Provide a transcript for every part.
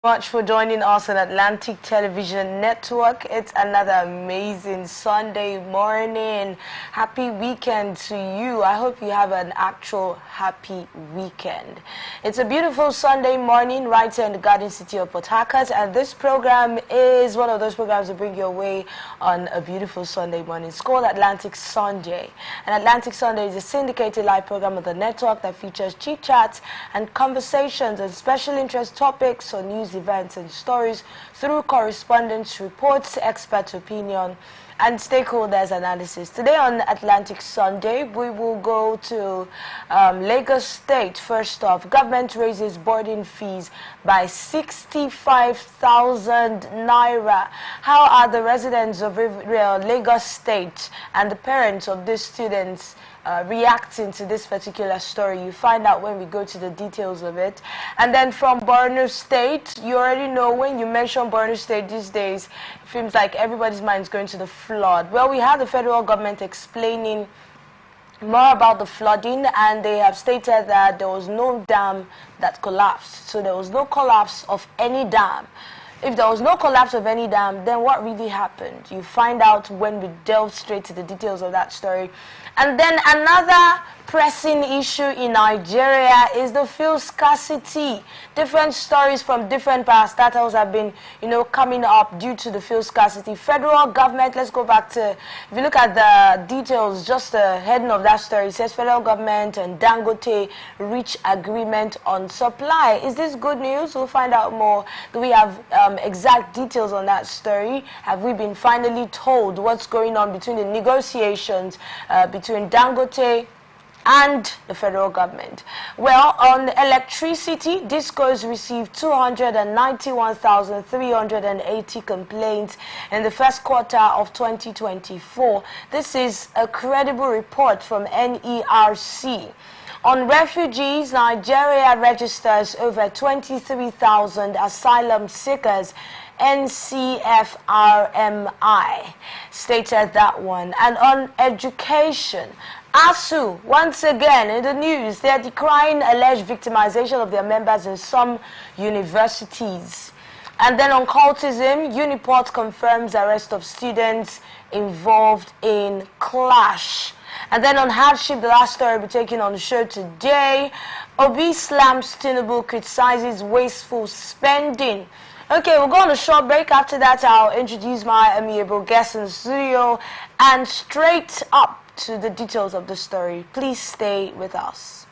Much for joining us on Atlantic Television Network. It's another amazing Sunday morning. Happy weekend to you. I hope you have an actual happy weekend. It's a beautiful Sunday morning right here in the Garden City of Port Harcourt, and this program is one of those programs that bring you away on a beautiful Sunday morning. It's called Atlantic Sunday. And Atlantic Sunday is a syndicated live program of the network that features chit-chats and conversations and special interest topics on news, events and stories through correspondence, reports, expert opinion and stakeholders analysis. Today on Atlantic Sunday, we will go to Lagos State. First off, government raises boarding fees by 65,000 naira. How are the residents of Lagos State and the parents of these students reacting to this particular story? You find out when we go to the details of it. And then from Borno State, you already know when you mention Borno State these days, it seems like everybody's mind is going to the flood. Well, we had the federal government explaining more about the flooding, and they have stated that there was no dam that collapsed. So there was no collapse of any dam. If there was no collapse of any dam, then what really happened? You find out when we delve straight to the details of that story. And then another pressing issue in Nigeria is the fuel scarcity. Different stories from different parastatals have been, coming up due to the fuel scarcity. Federal government, let's go back to, if you look at the details, just the heading of that story, it says federal government and Dangote reach agreement on supply. Is this good news? We'll find out more. Do we have exact details on that story? Have we been finally told what's going on between the negotiations between Dangote and the federal government? Well, on electricity, Discos received 291,380 complaints in the first quarter of 2024. This is a credible report from NERC. On refugees, Nigeria registers over 23,000 asylum seekers. NCFRMI stated that one. And on education, ASU, once again in the news, they are decrying alleged victimization of their members in some universities. And then on cultism, Uniport confirms arrest of students involved in clash. And then on hardship, the last story we're taking on the show today, Obi slams Tinubu, criticizes wasteful spending. Okay, we'll go on a short break. After that, I'll introduce my amiable guest in the studio and straight up to the details of the story. Please stay with us.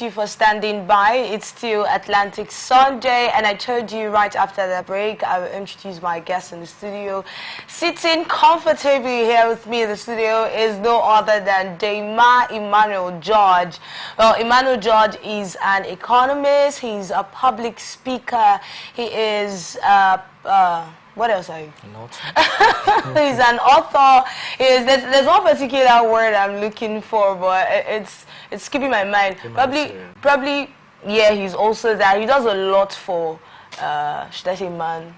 you for standing by. It's still Atlantic Sunday, and I told you right after the break, I will introduce my guest in the studio. Sitting comfortably here with me in the studio is no other than Dema Emmanuel George. Well, Emmanuel George is an economist, he's a public speaker, he is what else are you? An author. He's an author. There's one particular word I'm looking for, but it's skipping my mind. Probably, yeah, he's also that. He does a lot for, should I say manhood?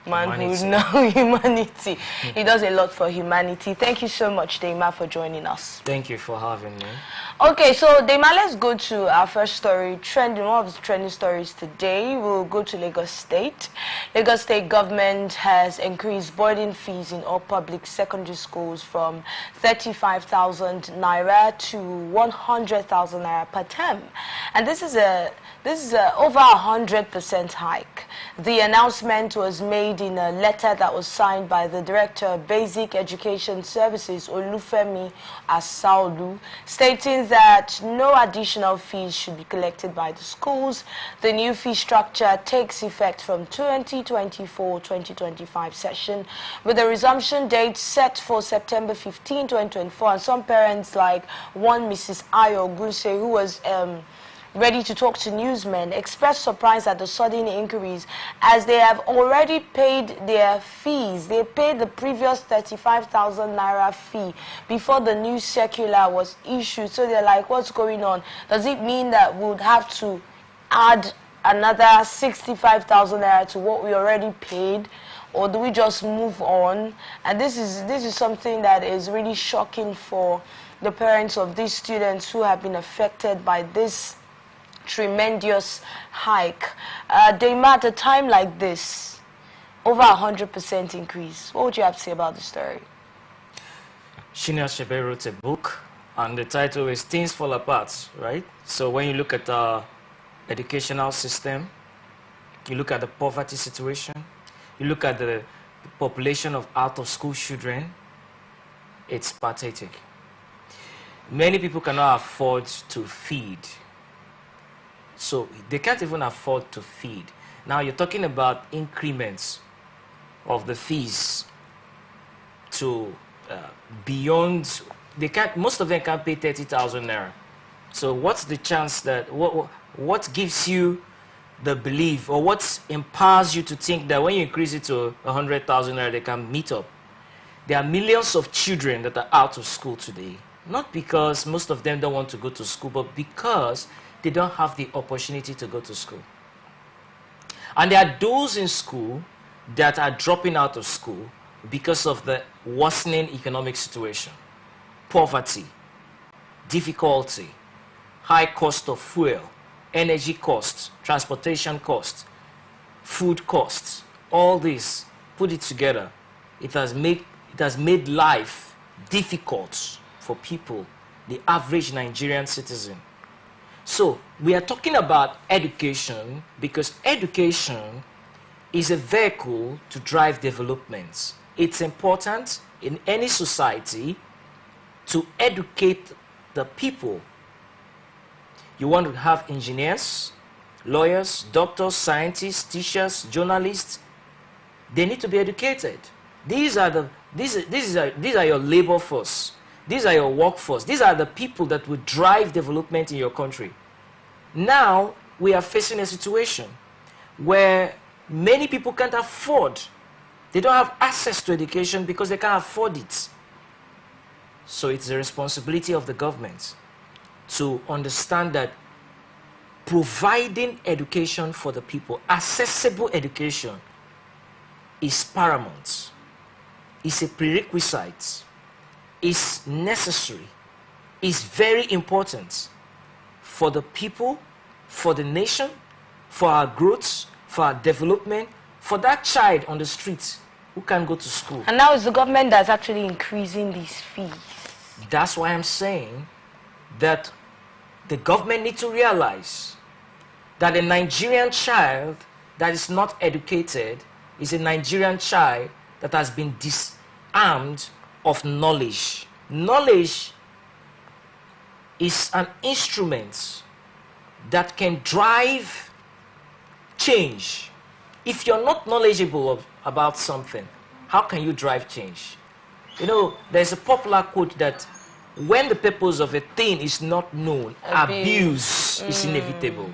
No, humanity. He does a lot for humanity. Thank you so much, Dema, for joining us. Thank you for having me. Okay, so Dema, let's go to our first story. One of the trending stories today. We'll go to Lagos State. Lagos State government has increased boarding fees in all public secondary schools from 35,000 naira to 100,000 naira per term, and this is over 100% hike. The announcement was made in a letter that was signed by the Director of Basic Education Services, Olufemi Asaolu, stating that no additional fees should be collected by the schools. The new fee structure takes effect from 2024-2025 session, with the resumption date set for September 15, 2024. And some parents, like one Mrs. Ayo Gunse, who was ready to talk to newsmen, expressed surprise at the sudden increase, as they have already paid their fees. They paid the previous 35,000 naira fee before the new circular was issued. So they're like, what's going on? Does it mean that we would have to add another 65,000 naira to what we already paid, or do we just move on? And this is something that is really shocking for the parents of these students who have been affected by this tremendous hike. Dema, at a time like this, over 100% increase. What would you have to say about the story? Shinya Shebe wrote a book, and the title is Things Fall Apart, right? So when you look at the educational system, you look at the poverty situation, you look at the population of out-of-school children, it's pathetic. Many people cannot afford to feed. So they can't even afford to feed. Now you're talking about increments of the fees to beyond. They can't. Most of them can't pay 30,000 naira. So what's the chance that what gives you the belief, or what empowers you to think that when you increase it to 100,000 naira, they can meet up? There are millions of children that are out of school today, not because most of them don't want to go to school, but because they don't have the opportunity to go to school. And there are those in school that are dropping out of school because of the worsening economic situation, poverty, difficulty, high cost of fuel, energy costs, transportation costs, food costs. All this, put it together, it has made life difficult for people, the average Nigerian citizen. So we are talking about education because education is a vehicle to drive development. It's important in any society to educate the people. You want to have engineers, lawyers, doctors, scientists, teachers, journalists. They need to be educated. These are your labor force. These are your workforce. These are the people that will drive development in your country. Now, we are facing a situation where many people can't afford. They don't have access to education because they can't afford it. So it's the responsibility of the government to understand that providing education for the people, accessible education, is paramount. It's a prerequisite. Is necessary, is very important for the people, for the nation, for our growth, for our development, for that child on the streets who can't go to school. And now it's the government that's actually increasing these fees. That's why I'm saying that the government needs to realize that a Nigerian child that is not educated is a Nigerian child that has been disarmed of knowledge. Knowledge is an instrument that can drive change. If you're not knowledgeable about something, how can you drive change? You know, there's a popular quote that when the purpose of a thing is not known, abuse is inevitable.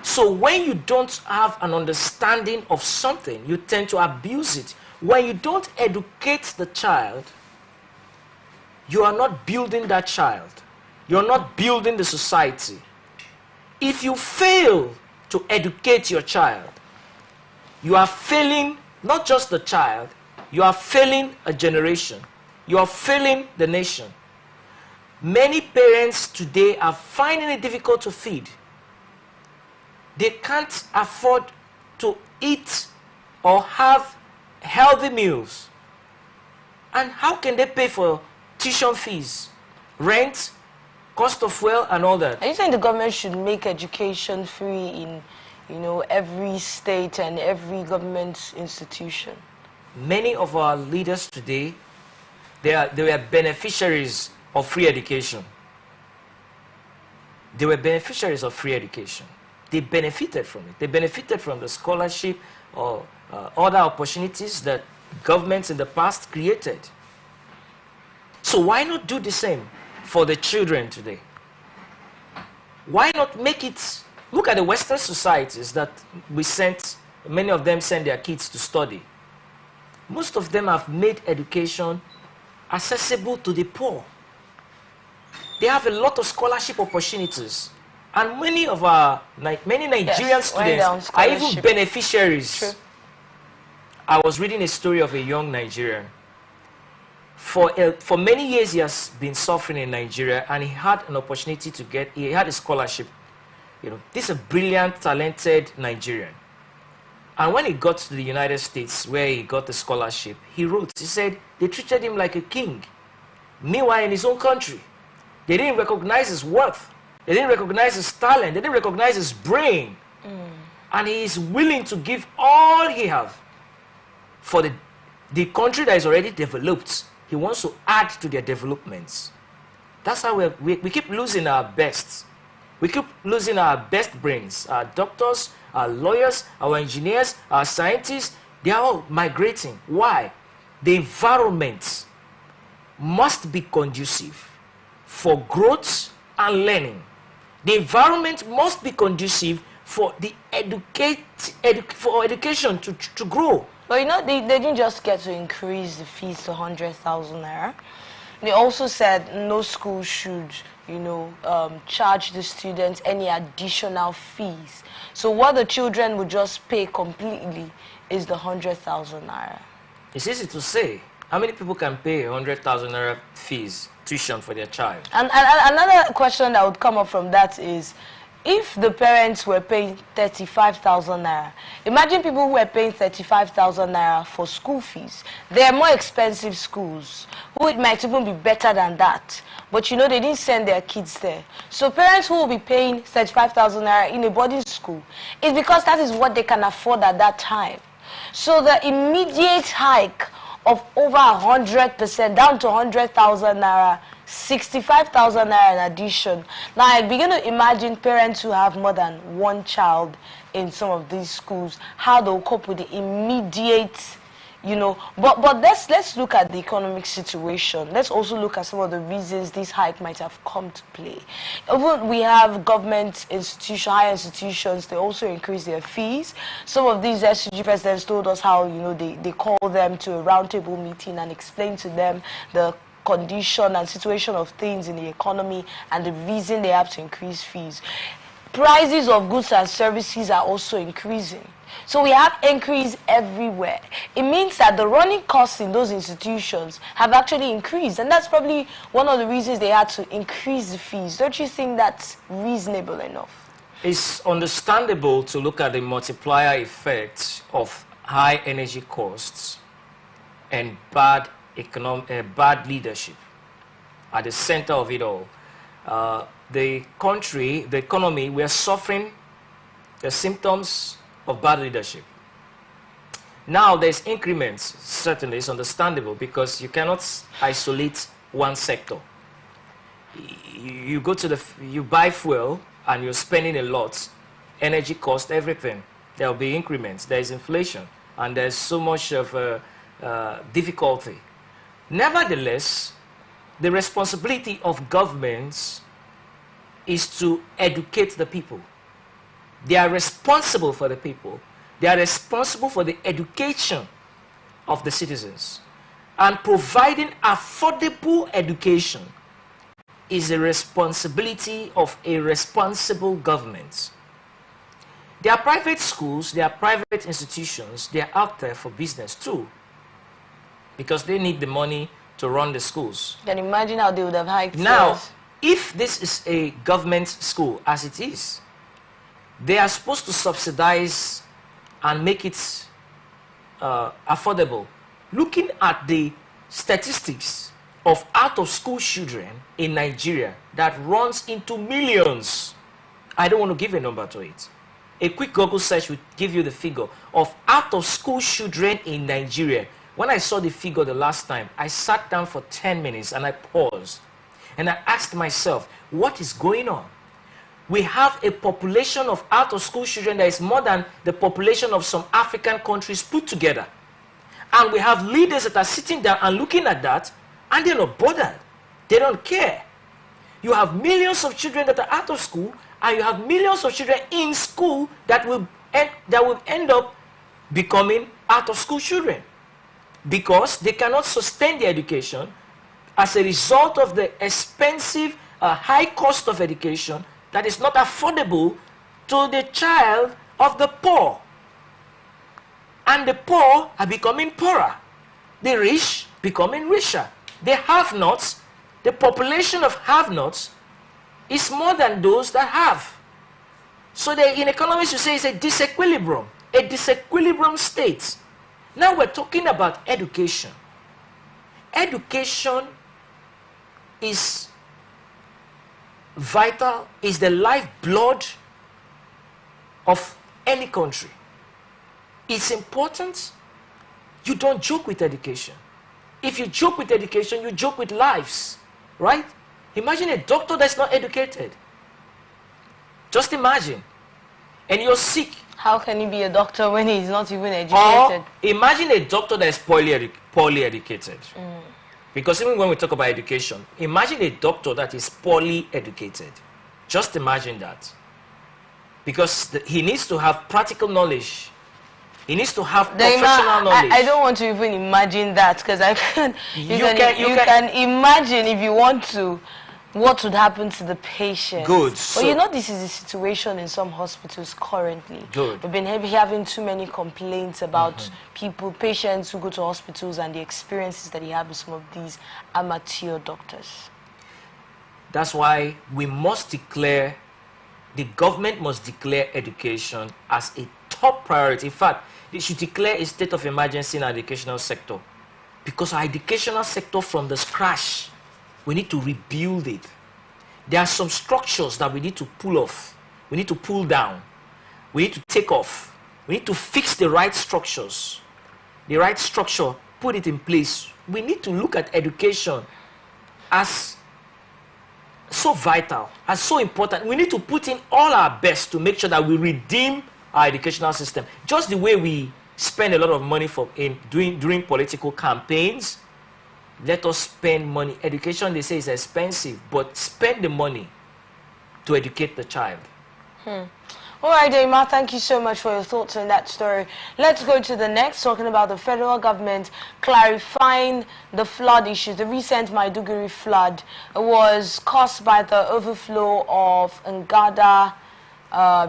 So when you don't have an understanding of something, you tend to abuse it. When you don't educate the child, you are not building that child. You're not building the society. If you fail to educate your child, you are failing not just the child, you are failing a generation. You are failing the nation. Many parents today are finding it difficult to feed. They can't afford to eat or have healthy meals. And how can they pay for tuition fees, rent, cost of fuel, and all that? Are you saying the government should make education free in, you know, every state and every government institution? Many of our leaders today, they were beneficiaries of free education. They were beneficiaries of free education. They benefited from it. They benefited from the scholarship or other opportunities that governments in the past created. So why not do the same for the children today? Why not make it... Look at the Western societies that we sent, many of them send their kids to study. Most of them have made education accessible to the poor. They have a lot of scholarship opportunities. And many of our, many Nigerian students are even beneficiaries. True. I was reading a story of a young Nigerian. For many years he has been suffering in Nigeria, and he had an opportunity to get, he had a scholarship. You know, this is a brilliant, talented Nigerian. And when he got to the United States, where he got the scholarship, he wrote, he said, they treated him like a king. Meanwhile, in his own country, they didn't recognize his worth. They didn't recognize his talent. They didn't recognize his brain. And he is willing to give all he has for the country that is already developed. He wants to add to their developments. That's how we keep losing our best. We keep losing our best brains. Our doctors, our lawyers, our engineers, our scientists, they are all migrating. Why? The environment must be conducive for growth and learning. The environment must be conducive for the education to grow. But you know, they didn't just get to increase the fees to 100,000 naira. They also said no school should, you know, charge the students any additional fees. So what the children would just pay completely is the 100,000 naira. It's easy to say. How many people can pay 100,000 naira fees, tuition for their child? And another question that would come up from that is, if the parents were paying 35,000 naira, imagine people who were paying 35,000 naira for school fees. There are more expensive schools who it might even be better than that. But you know, they didn't send their kids there. So parents who will be paying 35,000 naira in a boarding school, it's because that is what they can afford at that time. So the immediate hike of over 100%, down to 100,000 naira, 65,000 naira in addition. Now I begin to imagine parents who have more than one child in some of these schools, how they'll cope with the immediate, you know. But let's look at the economic situation. Let's also look at some of the reasons this hike might have come to play. Even we have government institutions, higher institutions, they also increase their fees. Some of these SUG presidents told us how, you know, they call them to a roundtable meeting and explain to them the condition and situation of things in the economy and the reason they have to increase fees. Prices of goods and services are also increasing. So we have increase everywhere. It means that the running costs in those institutions have actually increased, and that's probably one of the reasons they had to increase the fees. Don't you think that's reasonable enough? It's understandable to look at the multiplier effect of high energy costs and bad leadership at the center of it all. The country, the economy, we are suffering the symptoms of bad leadership. Now there's increments. Certainly it's understandable because you cannot isolate one sector. You go to you buy fuel, and you're spending a lot, energy cost, everything, there will be increments, there is inflation, and there's so much of difficulty. Nevertheless, the responsibility of governments is to educate the people. They are responsible for the people. They are responsible for the education of the citizens. And providing affordable education is a responsibility of a responsible government. There are private schools, there are private institutions, they are out there for business too, because they need the money to run the schools. Can you imagine how they would have hiked Now, fares? if this is a government school, as it is, they are supposed to subsidize and make it affordable. Looking at the statistics of out-of-school children in Nigeria that runs into millions, I don't want to give a number to it. A quick Google search will give you the figure of out-of-school children in Nigeria. When I saw the figure the last time, I sat down for 10 minutes and I paused. And I asked myself, what is going on? We have a population of out-of-school children that is more than the population of some African countries put together. And we have leaders that are sitting down and looking at that, and they're not bothered. They don't care. You have millions of children that are out of school, and you have millions of children in school that will end up becoming out-of-school children because they cannot sustain their education as a result of the expensive, high cost of education that is not affordable to the child of the poor. And the poor are becoming poorer. The rich becoming richer. The have-nots, the population of have-nots is more than those that have. So in economics you say it's a disequilibrium state. Now we're talking about education. Education is vital, is the lifeblood of any country. It's important. You don't joke with education. If you joke with education, you joke with lives, right? Imagine a doctor that's not educated. Just imagine. And you're sick. How can he be a doctor when he's not even educated? Or imagine a doctor that's poorly educated. Because even when we talk about education, imagine a doctor that is poorly educated. Just imagine that. Because he needs to have practical knowledge. He needs to have professional knowledge. I don't want to even imagine that, because you can imagine, if you want to, what would happen to the patient. Good. But so, you know, this is the situation in some hospitals currently. Good. We've been having too many complaints about patients who go to hospitals and the experiences that they have with some of these amateur doctors. That's why we must declare, the government must declare education as a top priority. In fact, they should declare a state of emergency in our educational sector. Because our educational sector from the scratch, we need to rebuild it. There are some structures that we need to pull off. We need to pull down. We need to take off. We need to fix the right structures. The right structure, put it in place. We need to look at education as so vital, as so important. We need to put in all our best to make sure that we redeem our educational system. Just the way we spend a lot of money during political campaigns, let us spend money. Education, they say, is expensive, but spend the money to educate the child. All right, Dema, thank you so much for your thoughts on that story. Let's go to the next, talking about the federal government clarifying the flood issue. The recent Maiduguri flood was caused by the overflow of Ngada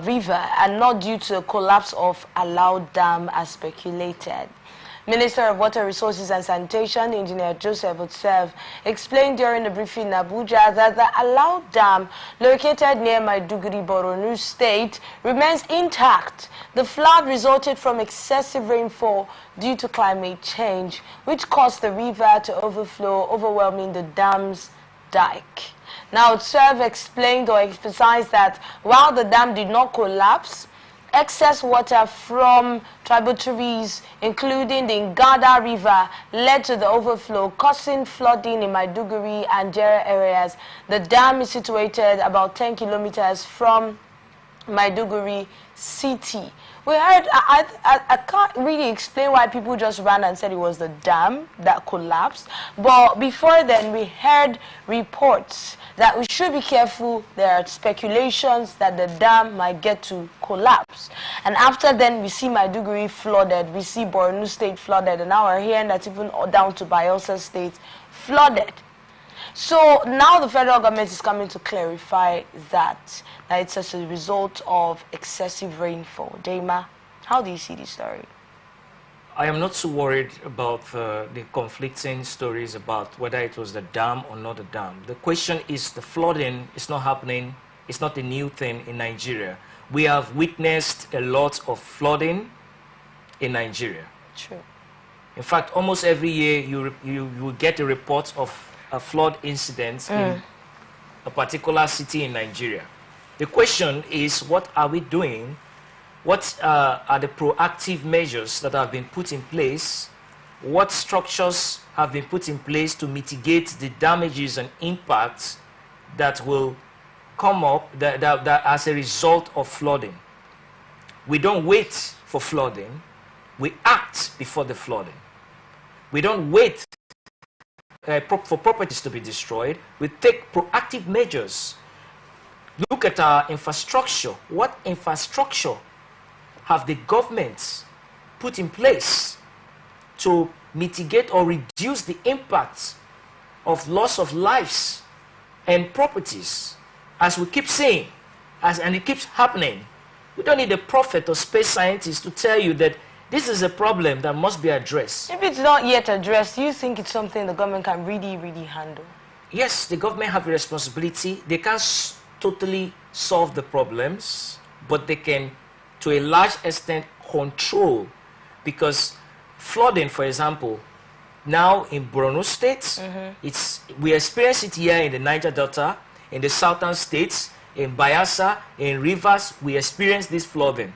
River and not due to a collapse of Alau Dam as speculated. Minister of Water Resources and Sanitation, Engineer Joseph Otsev, explained during the briefing in Abuja that the Alau Dam, located near Maiduguri, Borno State, remains intact. The flood resulted from excessive rainfall due to climate change, which caused the river to overflow, overwhelming the dam's dike. Now, Otsev explained or emphasized that while the dam did not collapse, excess water from tributaries, including the Ngada River, led to the overflow, causing flooding in Maiduguri and Jere areas. The dam is situated about 10 kilometers from Maiduguri city. We heard, I can't really explain why people just ran and said it was the dam that collapsed. But before then, we heard reports that we should be careful. There are speculations that the dam might get to collapse. And after then, we see Maiduguri flooded. We see Borno State flooded. And now we're hearing that even down to Bayelsa State flooded. So now the federal government is coming to clarify that it's as a result of excessive rainfall. Dema, how do you see this story? I am not so worried about the conflicting stories about whether it was the dam or not the dam. The question is the flooding is not happening. It's not a new thing in Nigeria. We have witnessed a lot of flooding in Nigeria. True. In fact, almost every year you will get a report of a flood incident in a particular city in Nigeria. The question is, what are we doing? What are the proactive measures that have been put in place? What structures have been put in place to mitigate the damages and impacts that will come up that as a result of flooding? We don't wait for flooding. We act before the flooding. We don't wait for properties to be destroyed. We take proactive measures. Look at our infrastructure. What infrastructure have the governments put in place to mitigate or reduce the impact of loss of lives and properties? As we keep saying, and it keeps happening, we don't need a prophet or space scientist to tell you that this is a problem that must be addressed. If it's not yet addressed, do you think it's something the government can really, really handle? Yes, the government have a responsibility. They can't totally solve the problems, but they can, to a large extent, control. Because flooding, for example, now in Borno State, we experience it here in the Niger Delta, in the southern states, in Bayelsa, in Rivers, we experience this flooding.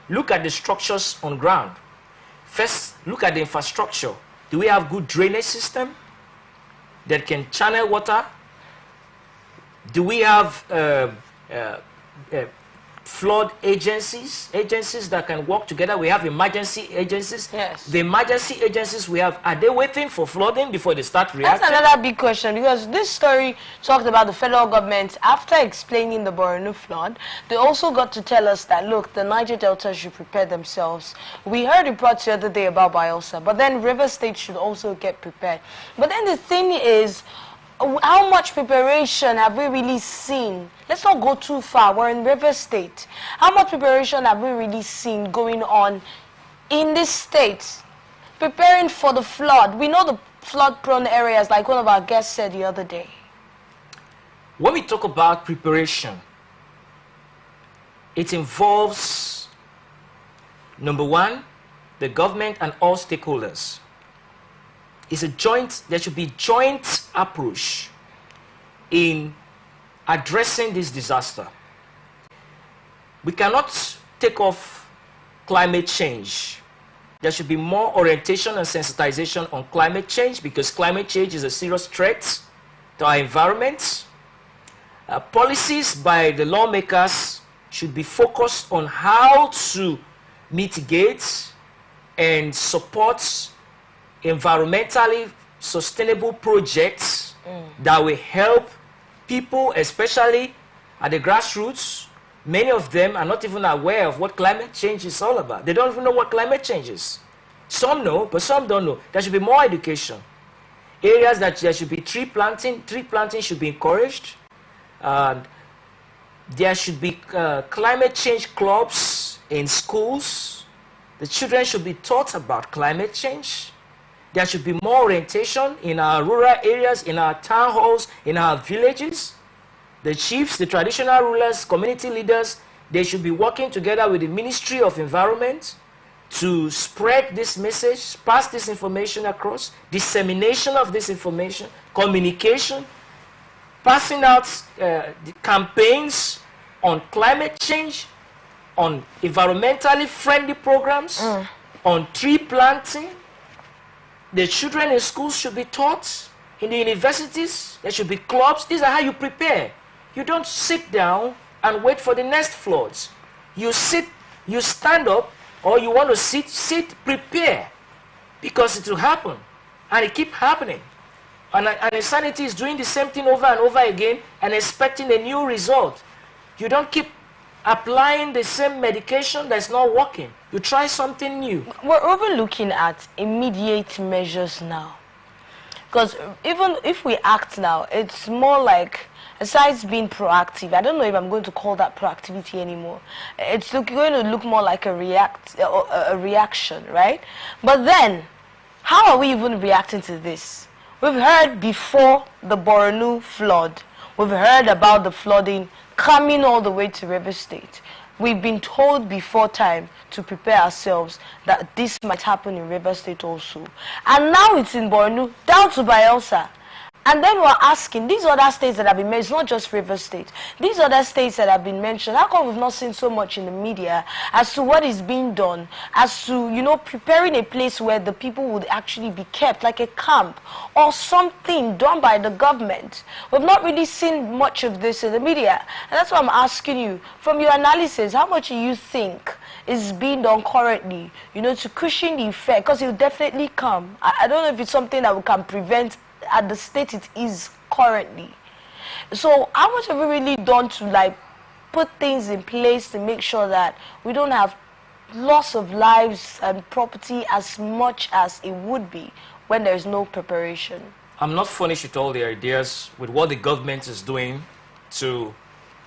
Look at the structures on ground. First, look at the infrastructure. Do we have good drainage system that can channel water? Do we have flood agencies that can work together? We have emergency agencies. Yes. The emergency agencies we have, are they waiting for flooding before they start reacting? That's another big question, because this story talked about the federal government. After explaining the Borno flood, they also got to tell us that, look, the Niger Delta should prepare themselves. We heard reports the other day about Bayelsa, but then River State should also get prepared. But then the thing is, how much preparation have we really seen? Let's not go too far. We're in River State. How much preparation have we really seen going on in this state, preparing for the flood? We know the flood-prone areas, like one of our guests said the other day. When we talk about preparation, it involves, number one, the government and all stakeholders. There should be joint approach in addressing this disaster. We cannot take off climate change. There should be more orientation and sensitization on climate change, because climate change is a serious threat to our environment. Policies by the lawmakers should be focused on how to mitigate and support environmentally sustainable projects that will help people, especially at the grassroots. Many of them are not even aware of what climate change is all about. They don't even know what climate change is. Some know, but some don't know. There should be more education. Areas that there should be tree planting should be encouraged. There should be climate change clubs in schools. The children should be taught about climate change. There should be more orientation in our rural areas, in our town halls, in our villages. The chiefs, the traditional rulers, community leaders, they should be working together with the Ministry of Environment to spread this message, pass this information across, dissemination of this information, communication, passing out the campaigns on climate change, on environmentally friendly programs, on tree planting. The children in schools should be taught. In the universities, there should be clubs. These are how you prepare. You don't sit down and wait for the next floods. You stand up, or you want to sit, prepare. Because it will happen. And it keeps happening. And insanity is doing the same thing over and over again and expecting a new result. You don't keep applying the same medication that's not working. You try something new. We're over looking at immediate measures now. Because even if we act now, it's more like, besides being proactive, I don't know if I'm going to call that proactivity anymore. It's going to look more like a reaction, right? But then, how are we even reacting to this? We've heard before the Borno flood. We've heard about the flooding coming all the way to River State. We've been told before time to prepare ourselves that this might happen in River State also. And now it's in Borno, down to Bayelsa. And then we're asking, these other states that have been mentioned, it's not just River State, these other states that have been mentioned, how come we've not seen so much in the media as to what is being done, as to, you know, preparing a place where the people would actually be kept, like a camp, or something done by the government? We've not really seen much of this in the media. And that's why I'm asking you, from your analysis, how much do you think is being done currently, you know, to cushion the effect? Because it will definitely come. I don't know if it's something that we can prevent at the state it is currently. So how much have we really done to like put things in place to make sure that we don't have loss of lives and property as much as it would be when there's no preparation? I'm not furnished with all the ideas with what the government is doing to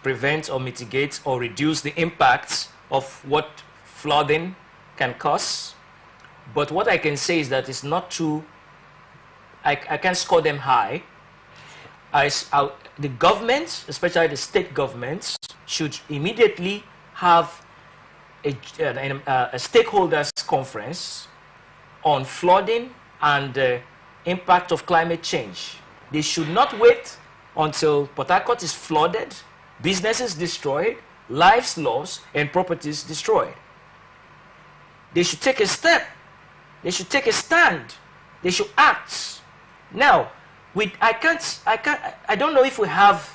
prevent or mitigate or reduce the impacts of what flooding can cause. But what I can say is that it's not too, I can't score them high. The government, especially the state governments, should immediately have a stakeholders conference on flooding and the impact of climate change. They should not wait until Port Harcourt is flooded, businesses destroyed, lives lost, and properties destroyed. They should take a step. They should take a stand. They should act. Now, I don't know if we have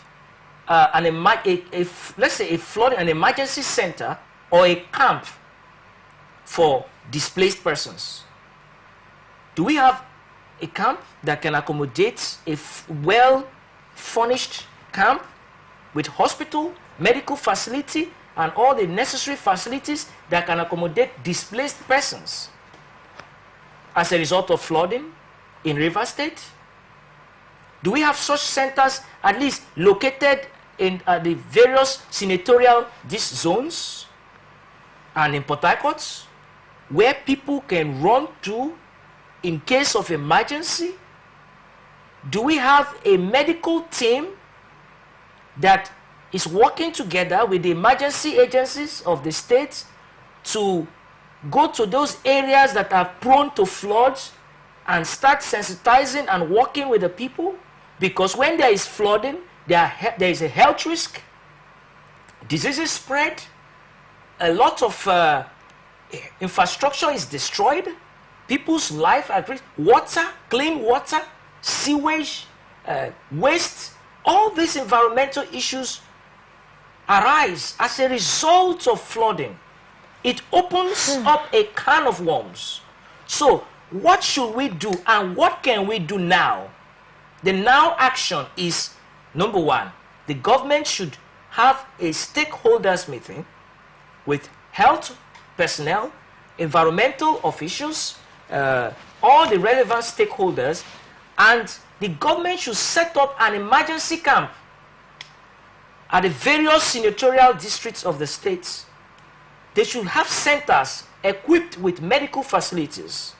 let's say a flood, an emergency center or a camp for displaced persons. Do we have a camp that can accommodate a well-furnished camp with hospital, medical facility, and all the necessary facilities that can accommodate displaced persons as a result of flooding in River State? Do we have such centers at least located in the various senatorial zones and in Port Harcourt where people can run to in case of emergency? Do we have a medical team that is working together with the emergency agencies of the state to go to those areas that are prone to floods and start sensitizing and working with the people? Because when there is flooding, there is a health risk, diseases spread, a lot of infrastructure is destroyed, people's life at risk, water, clean water, sewage, waste, all these environmental issues arise as a result of flooding. It opens up a can of worms. So what should we do and what can we do now? The now action is, number one, the government should have a stakeholders meeting with health personnel, environmental officials, all the relevant stakeholders, and the government should set up an emergency camp at the various senatorial districts of the states. They should have centers equipped with medical facilities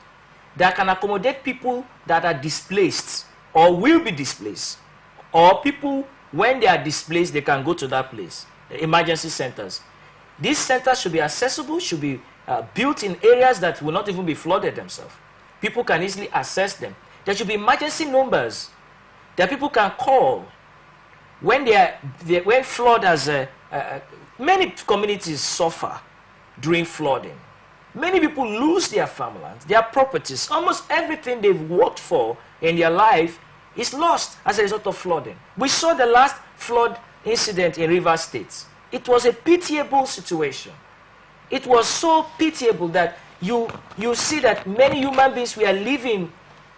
that can accommodate people that are displaced or will be displaced, or people, when they are displaced, they can go to that place, the emergency centers. These centers should be accessible, should be built in areas that will not even be flooded themselves. People can easily access them. There should be emergency numbers that people can call when when flood has many communities suffer during flooding. Many people lose their farmlands, their properties. Almost everything they've worked for in their life is lost as a result of flooding. We saw the last flood incident in Rivers State. It was a pitiable situation. It was so pitiable that you see that many human beings were living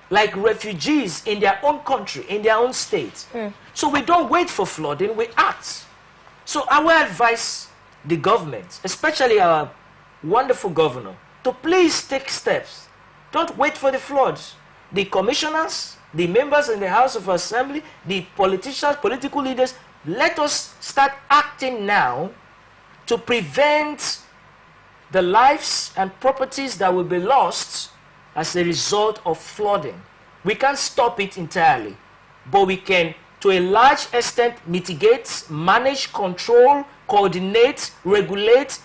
like refugees in their own country, in their own state. So we don't wait for flooding, we act. So I will advise the government, especially our wonderful governor, to please take steps. Don't wait for the floods. The commissioners, the members in the House of Assembly, the politicians, political leaders, let us start acting now to prevent the lives and properties that will be lost as a result of flooding. We can't stop it entirely, but we can, to a large extent, mitigate, manage, control, coordinate, regulate,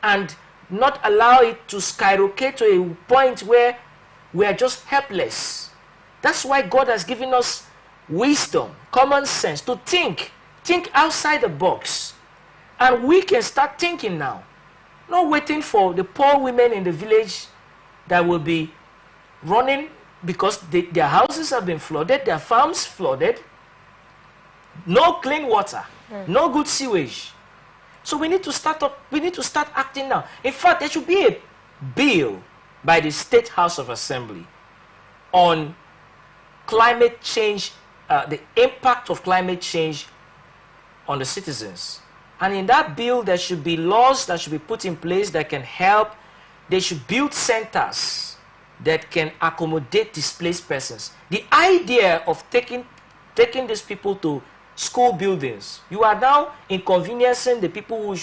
and not allow it to skyrocket to a point where we are just helpless. That's why God has given us wisdom, common sense, to think outside the box. And we can start thinking now, not waiting for the poor women in the village that will be running because their houses have been flooded, their farms flooded, no clean water, no good sewage. So we need to start acting now. In fact, there should be a bill by the State House of Assembly on climate change, the impact of climate change on the citizens. And in that bill, there should be laws that should be put in place that can help. They should build centers that can accommodate displaced persons. The idea of taking these people to school buildings, you are now inconveniencing the people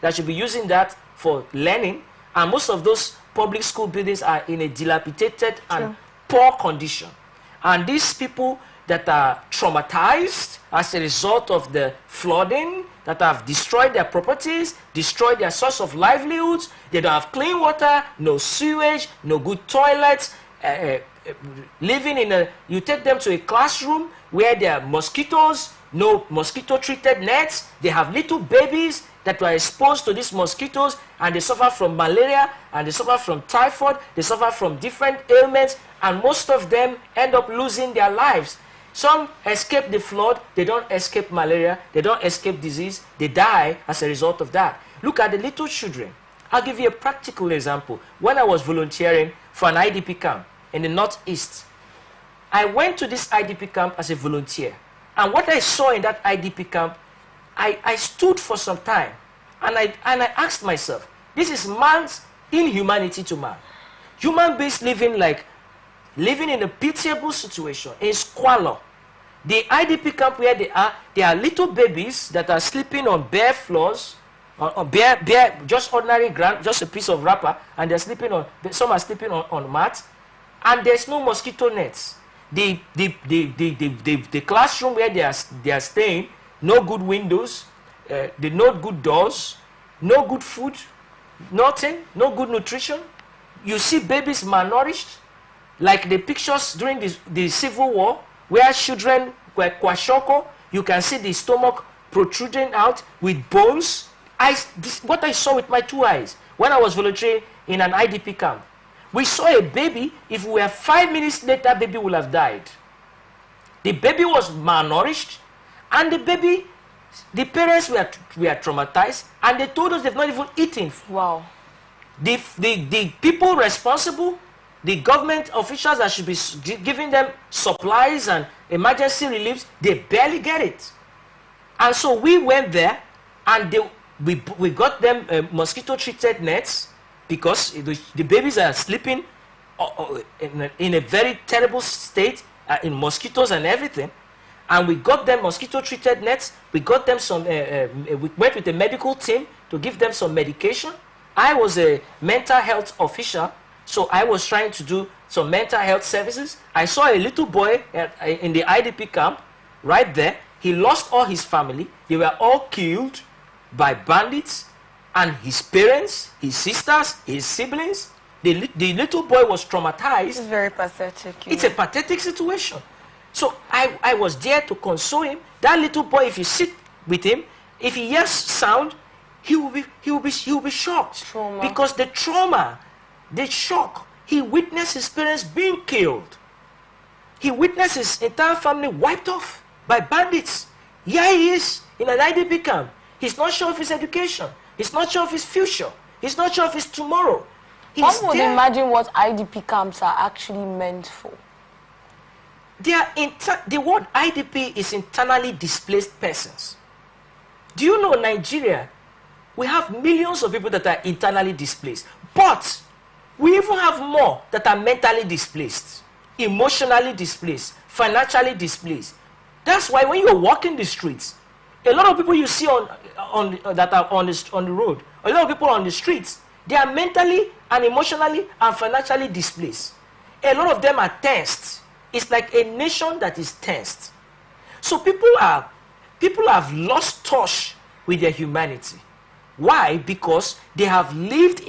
that should be using that for learning, and most of those public school buildings are in a dilapidated and poor condition. And these people that are traumatized as a result of the flooding, that have destroyed their properties, destroyed their source of livelihoods, they don't have clean water, no sewage, no good toilets, living you take them to a classroom where there are mosquitoes, no mosquito-treated nets, they have little babies that were exposed to these mosquitoes, and they suffer from malaria, and they suffer from typhoid, they suffer from different ailments, and most of them end up losing their lives. Some escape the flood, they don't escape malaria, they don't escape disease, they die as a result of that. Look at the little children. I'll give you a practical example. When I was volunteering for an IDP camp in the Northeast, I went to this IDP camp as a volunteer. And what I saw in that IDP camp, I stood for some time, and I asked myself, this is man's inhumanity to man. Human beings living in a pitiable situation, in squalor. The IDP camp where they are little babies that are sleeping on bare floors, on bare, just ordinary ground, just a piece of wrapper, and some are sleeping on mats, and there's no mosquito nets. The classroom where they are staying, no good windows, no good doors, no good food, nothing, no good nutrition. You see babies malnourished, like the pictures during the Civil War, where children were kwashoko. You can see the stomach protruding out with bones. What I saw with my 2 eyes when I was volunteering in an IDP camp. We saw a baby, if we were 5 minutes late, that baby would have died. The baby was malnourished, and the parents were traumatized, and they told us they've not even eaten. Wow. The people responsible, the government officials that should be giving them supplies and emergency reliefs, they barely get it. And so we went there, and we got them mosquito-treated nets, because the babies are sleeping in a very terrible state, in mosquitoes and everything. And we got them mosquito-treated nets. We got them we went with a medical team to give them some medication. I was a mental health official, so I was trying to do some mental health services. I saw a little boy in the IDP camp right there. He lost all his family. They were all killed by bandits. And his parents, his sisters, his siblings, the little boy was traumatized. It's very pathetic. It's a pathetic situation. So I was there to console him. That little boy, if you sit with him, if he hears sound, he will be shocked. Trauma. Because the trauma, the shock, he witnessed his parents being killed. He witnessed his entire family wiped off by bandits. Here he is in an IDP camp. He's not sure of his education. He's not sure of his future. He's not sure of his tomorrow. One would imagine what IDP camps are actually meant for. The word IDP is internally displaced persons. Do you know Nigeria? We have millions of people that are internally displaced. But we even have more that are mentally displaced, emotionally displaced, financially displaced. That's why when you're walking the streets, a lot of people you see that are on the road, a lot of people on the streets, they are mentally and emotionally and financially displaced. A lot of them are tensed. It's like a nation that is tensed. So people have lost touch with their humanity. Why? Because they have lived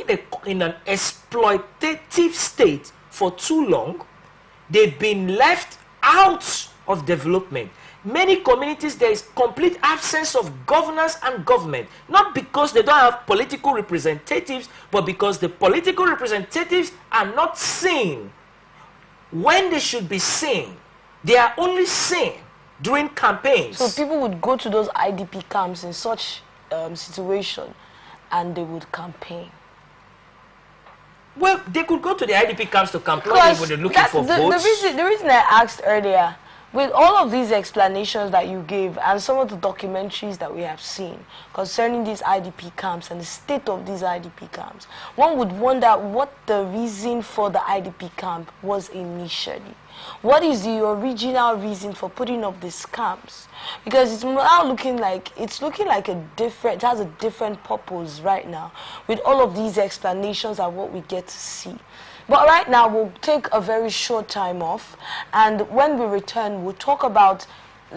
in an exploitative state for too long. They've been left out of development. Many communities, there is complete absence of governance and government. Not because they don't have political representatives, but because the political representatives are not seen when they should be seen. They are only seen during campaigns. So people would go to those IDP camps in such situation and they would campaign. Well, they could go to the IDP camps to campaign when they're looking for votes. The reason I asked earlier, with all of these explanations that you gave and some of the documentaries that we have seen concerning these IDP camps and the state of these IDP camps, one would wonder what the reason for the IDP camp was initially. What is the original reason for putting up these camps? Because it's now looking like it has a different purpose right now with all of these explanations and what we get to see. But right now we'll take a very short time off, and when we return we'll talk about,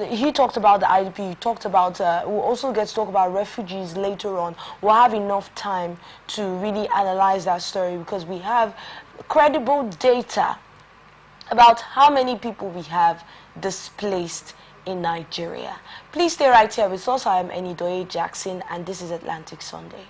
he talked about the IDP, he talked about, we'll also get to talk about refugees later on. We'll have enough time to really analyze that story because we have credible data about how many people we have displaced in Nigeria. Please stay right here with us. I am Enidoye Jackson and this is Atlantic Sunday.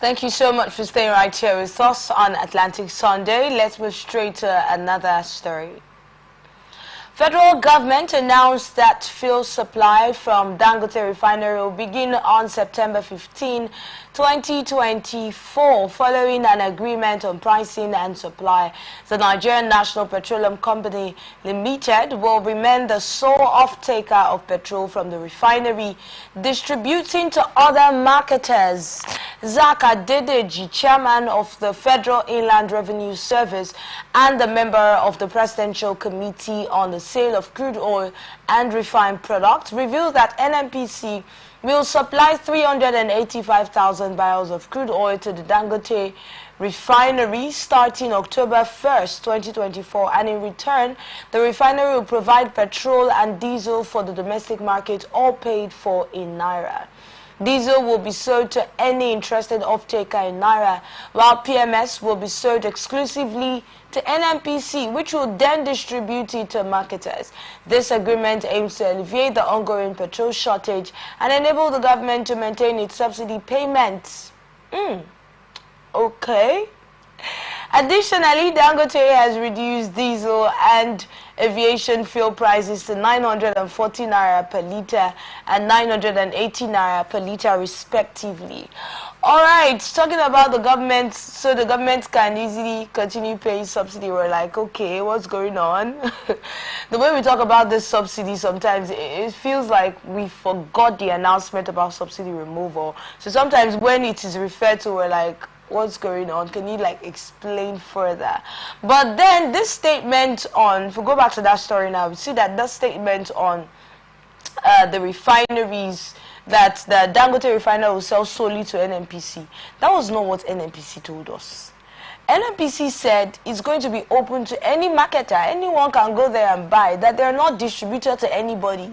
Thank you so much for staying right here with us on Atlantic Sunday. Let's move straight to another story. Federal government announced that fuel supply from Dangote refinery will begin on September 15, 2024, following an agreement on pricing and supply. The Nigerian National Petroleum Company Limited will remain the sole off-taker of petrol from the refinery, distributing to other marketers. Zak Adedeji, chairman of the Federal Inland Revenue Service and the member of the Presidential Committee on the Sale of Crude Oil and Refined Products, revealed that NNPC will supply 385,000 barrels of crude oil to the Dangote refinery starting October 1st, 2024, and in return, the refinery will provide petrol and diesel for the domestic market, all paid for in Naira. Diesel will be sold to any interested off-taker in Naira, while PMS will be sold exclusively to NNPC, which will then distribute it to marketers. This agreement aims to alleviate the ongoing petrol shortage and enable the government to maintain its subsidy payments. Okay. Additionally, Dangote has reduced diesel and aviation fuel prices to 940 naira per litre and 980 naira per litre respectively. Alright, talking about the government, so the government can easily continue paying subsidy. We're like, okay, what's going on? The way we talk about this subsidy, sometimes it feels like we forgot the announcement about subsidy removal. So sometimes when it is referred to, we're like, what's going on? Can you like explain further? But then this statement on, if we go back to that story now, we see that statement on the refineries, that the Dangote refinery will sell solely to NNPC. That was not what NNPC told us. NNPC said it's going to be open to any marketer. Anyone can go there and buy, that they're not distributed to anybody.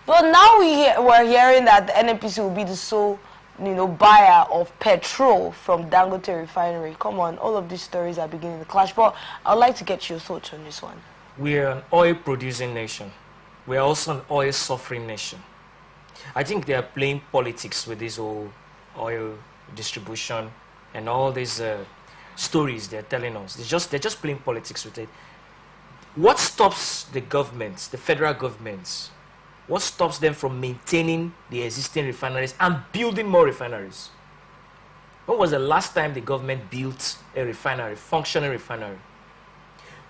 But now we're hearing that the NNPC will be the sole buyer of petrol from Dangote refinery. Come on, all of these stories are beginning to clash. But I'd like to get your thoughts on this one. We're an oil-producing nation. We're also an oil-suffering nation. I think they are playing politics with this whole oil distribution and all these stories they're telling us. They're just playing politics with it. What stops the governments, the federal governments, what stops them from maintaining the existing refineries and building more refineries? When was the last time the government built a refinery, functioning refinery?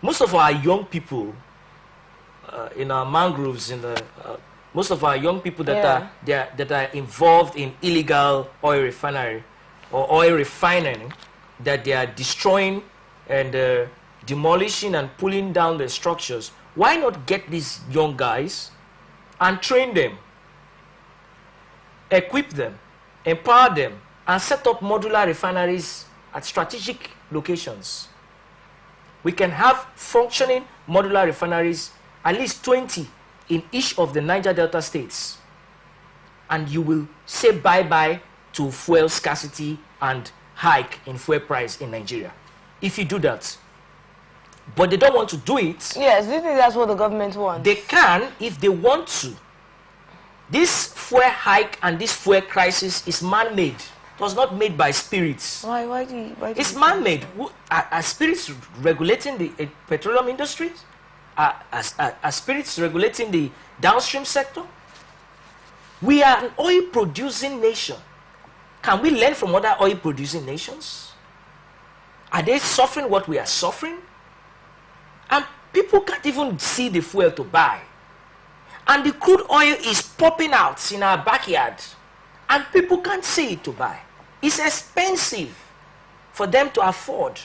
Most of our young people in our mangroves, most of our young people that are involved in illegal oil refinery or oil refining, that they are destroying and demolishing and pulling down the structures. Why not get these young guys and train them, equip them, empower them, and set up modular refineries at strategic locations? We can have functioning modular refineries, at least 20 in each of the Niger Delta states. And you will say bye-bye to fuel scarcity and hike in fuel price in Nigeria, if you do that. But they don't want to do it. Yes, do you think that's what the government wants? They can if they want to. This fuel hike and this fuel crisis is man-made. It was not made by spirits. Why it's man-made. Are spirits regulating the petroleum industry? Are spirits regulating the downstream sector? We are an oil-producing nation. Can we learn from other oil-producing nations? Are they suffering what we are suffering? And people can't even see the fuel to buy. And the crude oil is popping out in our backyard. And people can't see it to buy. It's expensive for them to afford.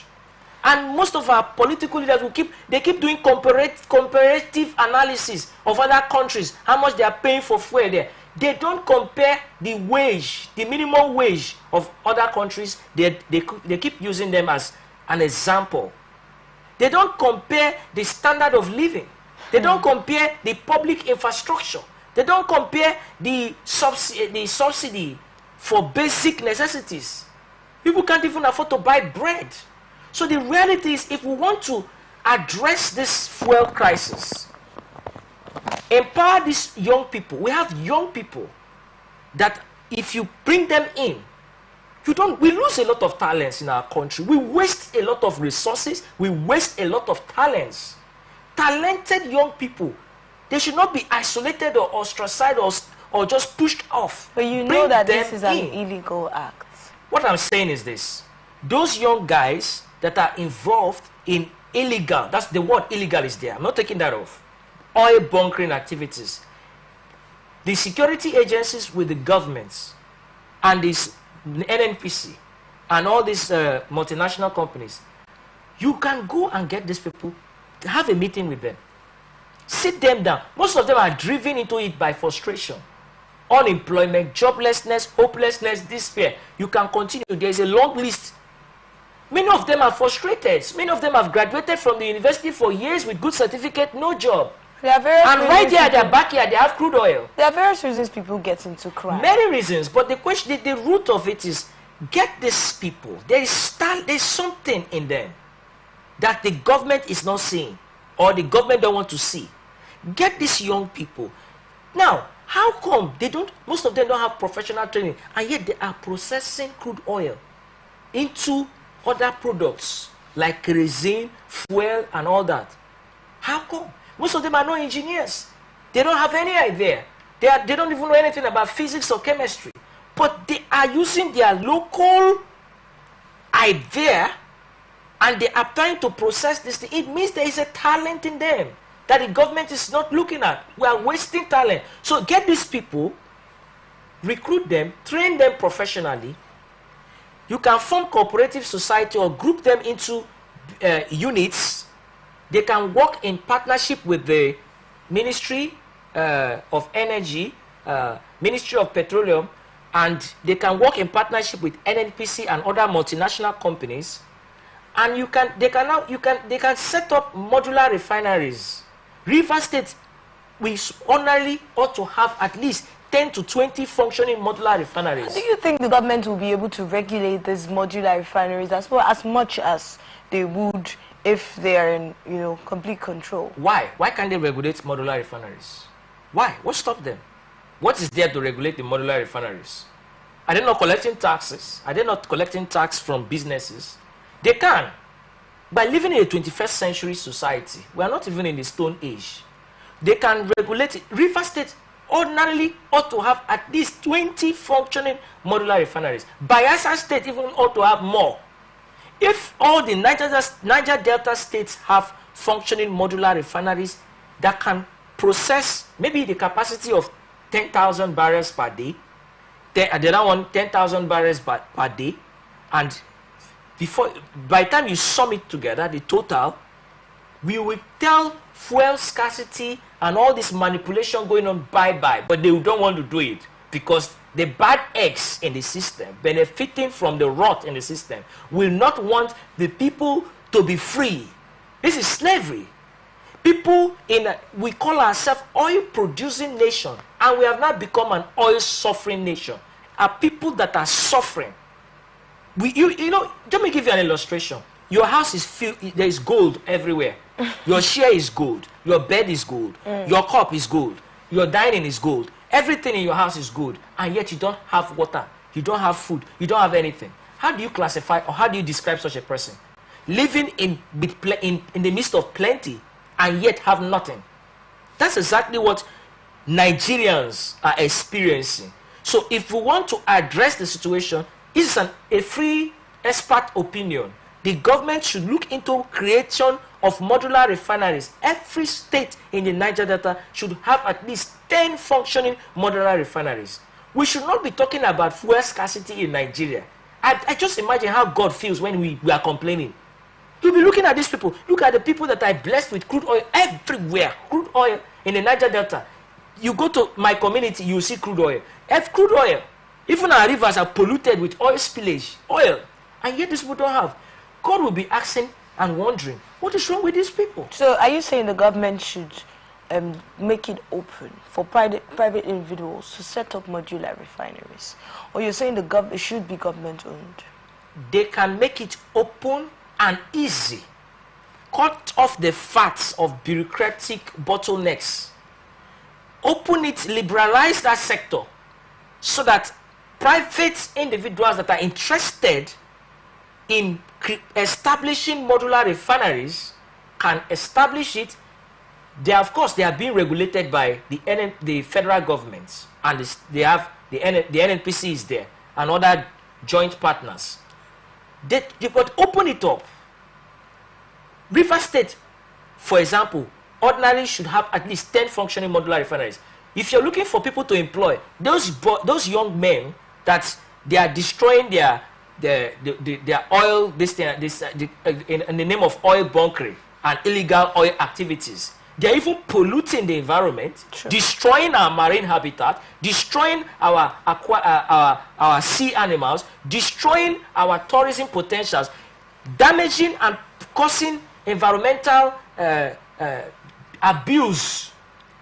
And most of our political leaders will keep doing comparative analysis of other countries, how much they are paying for fuel there. They don't compare the wage, the minimum wage of other countries. They keep using them as an example. They don't compare the standard of living. They don't compare the public infrastructure. They don't compare the subsidy for basic necessities. People can't even afford to buy bread. So the reality is, if we want to address this fuel crisis, empower these young people. We have young people that if you bring them in, we lose a lot of talents in our country. We waste a lot of resources. We waste a lot of talents. talented young people. They should not be isolated or ostracized or just pushed off. But you know that this is an illegal act. What I'm saying is this. Those young guys that are involved in illegal, that's the word illegal is there. I'm not taking that off. Oil bunkering activities. The security agencies with the governments and this NNPC and all these multinational companies, you can go and get these people, have a meeting with them. Sit them down. Most of them are driven into it by frustration, unemployment, joblessness, hopelessness, despair. You can continue. There's a long list. Many of them are frustrated. Many of them have graduated from the university for years with good certificate, no job. And right there at their backyard, they have crude oil. There are various reasons people get into crime. Many reasons, but the question, the root of it is, get these people. There's something in them that the government is not seeing, or the government don't want to see. Get these young people. Now, how come most of them don't have professional training, and yet they are processing crude oil into other products like kerosene, fuel, and all that? How come? Most of them are not engineers. They don't have any idea. They don't even know anything about physics or chemistry. But they are using their local idea and they are trying to process this thing. It means there is a talent in them that the government is not looking at. We are wasting talent. So get these people, recruit them, train them professionally. You can form cooperative society or group them into units. They can work in partnership with the Ministry of Energy, Ministry of Petroleum, and they can work in partnership with NNPC and other multinational companies. And they can set up modular refineries. River State, we ordinarily ought to have at least 10 to 20 functioning modular refineries. Do you think the government will be able to regulate these modular refineries as much as they would if they are in, complete control? Why? Why can't they regulate modular refineries? Why? What stops them? What is there to regulate the modular refineries? Are they not collecting taxes? Are they not collecting tax from businesses? They can. By living in a 21st century society, we are not even in the Stone Age. They can regulate it. River State ordinarily ought to have at least 20 functioning modular refineries. Bayelsa State even ought to have more. If all the Niger Delta states have functioning modular refineries that can process maybe the capacity of 10,000 barrels per day, the other one 10,000 barrels per day, and by the time you sum it together, the total, we will tell fuel scarcity and all this manipulation going on bye-bye, but they don't want to do it because the bad eggs in the system, benefiting from the rot in the system, will not want the people to be free. This is slavery. People we call ourselves oil-producing nation, and we have not become an oil-suffering nation. Are people that are suffering. Let me give you an illustration. Your house is filled, there is gold everywhere. Your chair is gold. Your bed is gold. Your cup is gold. Your dining is gold. Everything in your house is good, and yet you don't have water, you don't have food, you don't have anything. How do you classify or how do you describe such a person? Living in the midst of plenty and yet have nothing. That's exactly what Nigerians are experiencing. So if we want to address the situation, this is a free expert opinion. The government should look into creation of modular refineries. Every state in the Niger Delta should have at least 10 functioning modular refineries. We should not be talking about fuel scarcity in Nigeria. I just imagine how God feels when we are complaining. You'll be looking at these people. Look at the people that are blessed with crude oil everywhere. Crude oil in the Niger Delta. You go to my community, you see crude oil. Crude oil. Even our rivers are polluted with oil spillage. Oil. And yet these people don't have. God will be asking and wondering, what is wrong with these people? So are you saying the government should make it open for private individuals to set up modular refineries? Or you're saying it should be government owned? They can make it open and easy. Cut off the fats of bureaucratic bottlenecks. Open it, liberalize that sector so that private individuals that are interested in establishing modular refineries can establish it, they are, of course, they are being regulated by the federal government, and they have the NNPC is there and other joint partners. They could open it up. River State, for example, ordinarily should have at least 10 functioning modular refineries. If you're looking for people to employ, those young men that they are destroying their oil, in the name of oil bunkering and illegal oil activities, they're even polluting the environment, destroying our marine habitat, destroying our sea animals, destroying our tourism potentials, damaging and causing environmental abuse.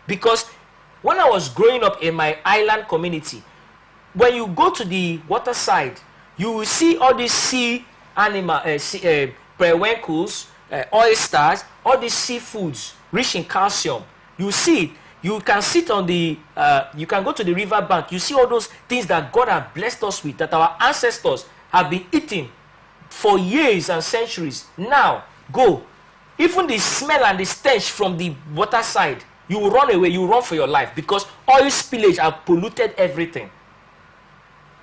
Because when I was growing up in my island community, when you go to the water side, you will see all these sea animal, periwinkles, oysters, all these seafoods rich in calcium. You see it. You can sit on the, you can go to the river bank. You see all those things that God has blessed us with, that our ancestors have been eating for years and centuries. Now, go. Even the smell and the stench from the water side, you will run away. You will run for your life, because oil spillage have polluted everything.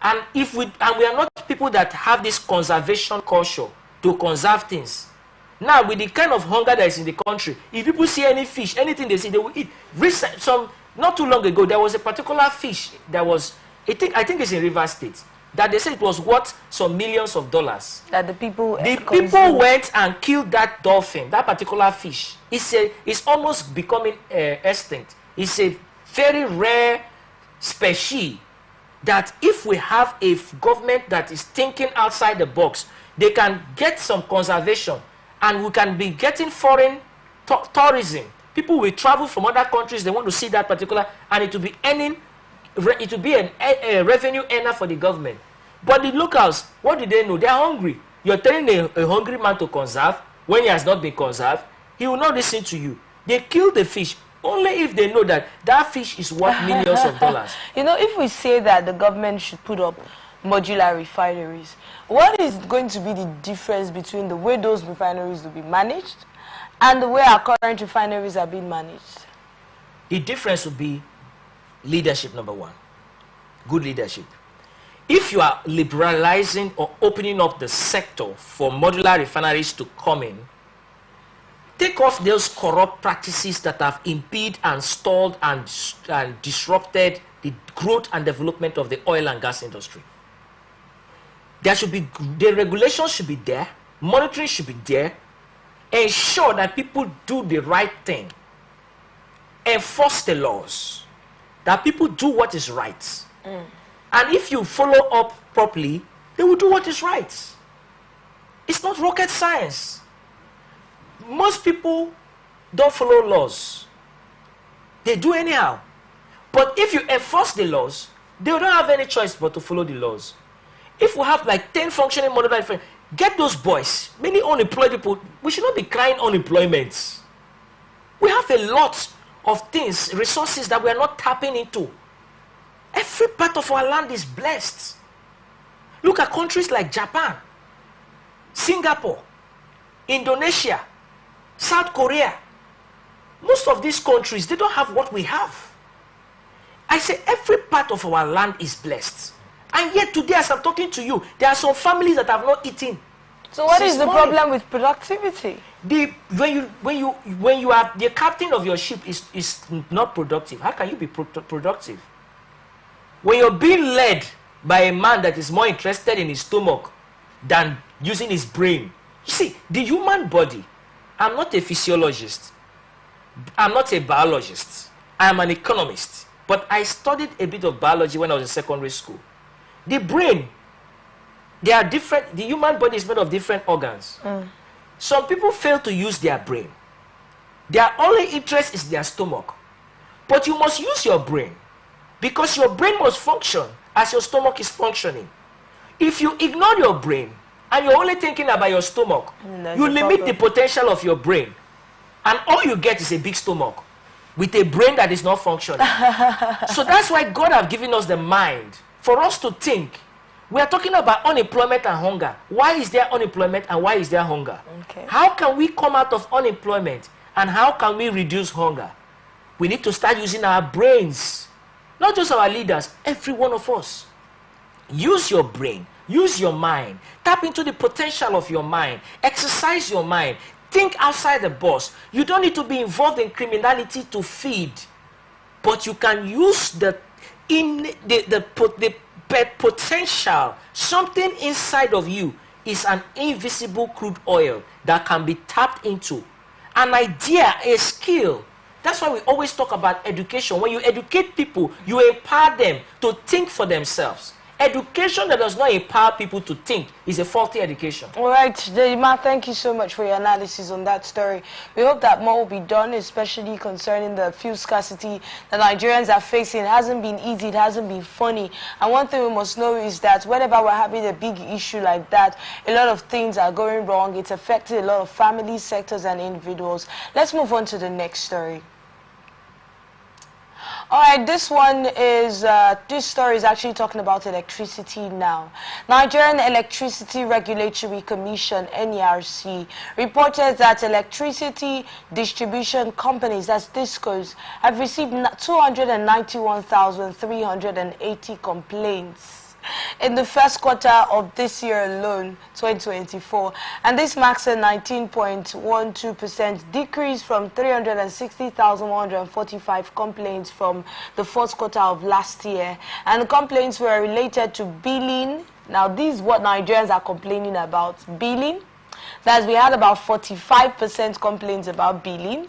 And we are not people that have this conservation culture to conserve things. Now, with the kind of hunger that is in the country, if people see any fish, anything they see, they will eat. Not too long ago, there was a particular fish that was, I think it's in River State, that they said it was worth some millions of dollars. That the people went and killed that dolphin, that particular fish. It's almost becoming extinct. It's a very rare species that if we have a government that is thinking outside the box, they can get some conservation, and we can be getting foreign tourism. People will travel from other countries, they want to see that particular, and it will be earning, it will be a revenue earner for the government. But the locals, what do they know? They are hungry. You're telling a hungry man to conserve when he has not been conserved. He will not listen to you. They kill the fish only if they know that that fish is worth millions of dollars. You know, if we say that the government should put up modular refineries, what is going to be the difference between the way those refineries will be managed and the way our current refineries are being managed? The difference would be leadership, number one. Good leadership. If you are liberalizing or opening up the sector for modular refineries to come in, take off those corrupt practices that have impeded and stalled and disrupted the growth and development of the oil and gas industry. There should be, the regulations should be there, monitoring should be there, ensure that people do the right thing, enforce the laws, that people do what is right. And if you follow up properly, they will do what is right. It's not rocket science. Most people don't follow laws. They do anyhow. But if you enforce the laws, they don't have any choice but to follow the laws. If we have like 10 functioning modular refineries, get those boys, many unemployed people. We should not be crying unemployment. We have a lot of things, resources that we are not tapping into. Every part of our land is blessed. Look at countries like Japan, Singapore, Indonesia, South Korea. Most of these countries, they don't have what we have. I say every part of our land is blessed. And yet today, as I'm talking to you, there are some families that have not eaten. So what is the problem with productivity? When you are the captain of your ship is not productive. How can you be productive? When you're being led by a man that is more interested in his stomach than using his brain. You see, the human body, I'm not a physiologist. I'm not a biologist. I'm an economist. But I studied a bit of biology when I was in secondary school. The brain, they are different. The human body is made of different organs. Some people fail to use their brain. Their only interest is their stomach. But you must use your brain, because your brain must function as your stomach is functioning. If you ignore your brain and you're only thinking about your stomach, you limit the potential of your brain. And all you get is a big stomach with a brain that is not functioning. So that's why God has given us the mind for us to think. We are talking about unemployment and hunger. Why is there unemployment and why is there hunger? Okay. How can we come out of unemployment And how can we reduce hunger? We need to start using our brains. Not just our leaders, every one of us. Use your brain. Use your mind. Tap into the potential of your mind. Exercise your mind. Think outside the box. You don't need to be involved in criminality to feed. But you can use the potential. Something inside of you is an invisible crude oil that can be tapped into. An idea, a skill. That's why we always talk about education. When you educate people, you empower them to think for themselves. Education that does not empower people to think is a faulty education. All right, Jayima, thank you so much for your analysis on that story. We hope that more will be done, especially concerning the fuel scarcity that Nigerians are facing. It hasn't been easy, it hasn't been funny. And one thing we must know is that whenever we're having a big issue like that, a lot of things are going wrong. It's affecting a lot of families, sectors, and individuals. Let's move on to the next story. All right, this story is actually talking about electricity now. Nigerian Electricity Regulatory Commission, NERC, reported that electricity distribution companies, that's DISCOs, have received 291,380 complaints in the first quarter of this year alone, 2024, and this marks a 19.12% decrease from 360,145 complaints from the fourth quarter of last year. And the complaints were related to billing. Now, this is what Nigerians are complaining about: billing. That we had about 45% complaints about billing.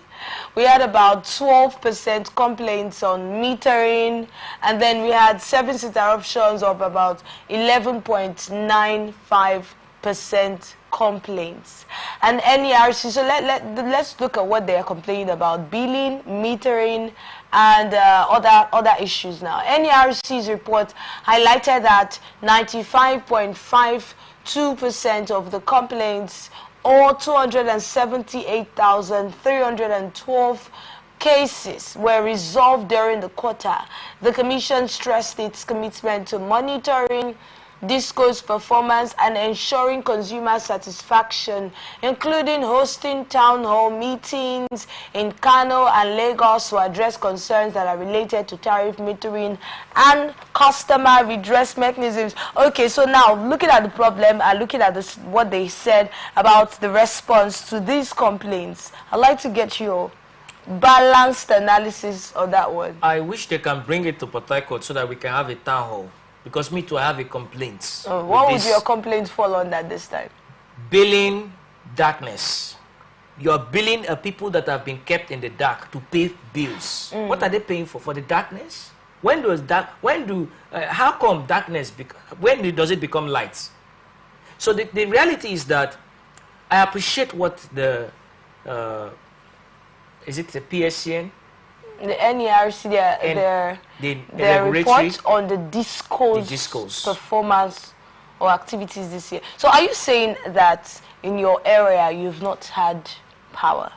We had about 12% complaints on metering, and then we had service interruptions of about 11.95% complaints. And NERC, so let's look at what they are complaining about: billing, metering, and other issues now. NERC's report highlighted that 95.52% of the complaints, or 278,312 cases, were resolved during the quarter. The Commission stressed its commitment to monitoring DISCO's performance and ensuring consumer satisfaction, including hosting town hall meetings in Kano and Lagos to address concerns that are related to tariff metering and customer redress mechanisms. Okay, so now looking at the problem and looking at what they said about the response to these complaints, I'd like to get your balanced analysis of that one. I wish they can bring it to Port Harcourt so that we can have a town hall. Because me too, I have a complaint. What would your complaint fall under this time? Billing darkness. You're billing people that have been kept in the dark to pay bills. What are they paying for? For the darkness? When does how come darkness, when does it become light? So the reality is that I appreciate what is it the PSCN? The NERC, their report on the DISCO's performance or activities this year. So are you saying that in your area you've not had power?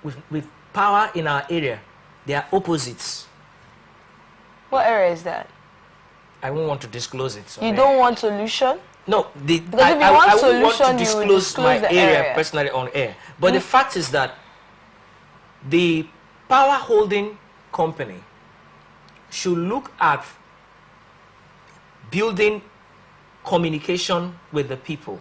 With power in our area, they are opposites. What area is that? I won't want to disclose it. You don't want solution? No, I won't want to disclose my area personally on air. But the fact is that the power holding company should look at building communication with the people,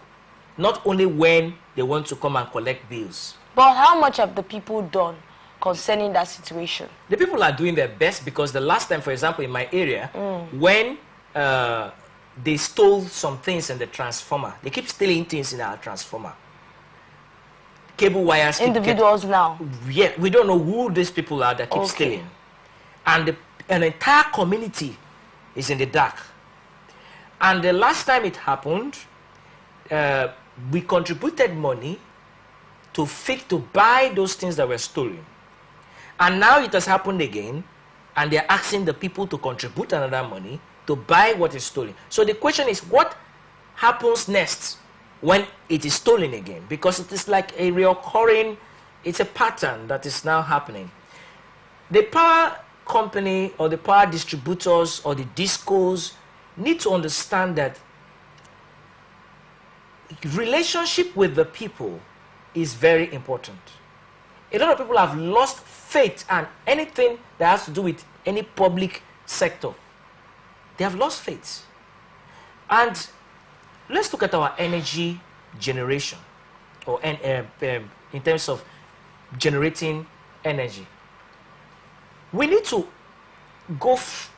not only when they want to come and collect bills. But how much have the people done concerning that situation? The people are doing their best, because the last time, for example, in my area, when they stole some things in the transformer, they keep stealing things in our transformer. Cable wires. Individuals now. Yeah, we don't know who these people are that keep stealing. And an entire community is in the dark. And the last time it happened, we contributed money to buy those things that were stolen. And now it has happened again, and they're asking the people to contribute another money to buy what is stolen. So the question is, what happens next when it is stolen again? Because it is like a reoccurring, it's a pattern that is now happening. The power company or the power distributors or the DISCOs need to understand that relationship with the people is very important. A lot of people have lost faith and anything that has to do with any public sector. They have lost faith. And let's look at our energy generation, or in terms of generating energy. We need to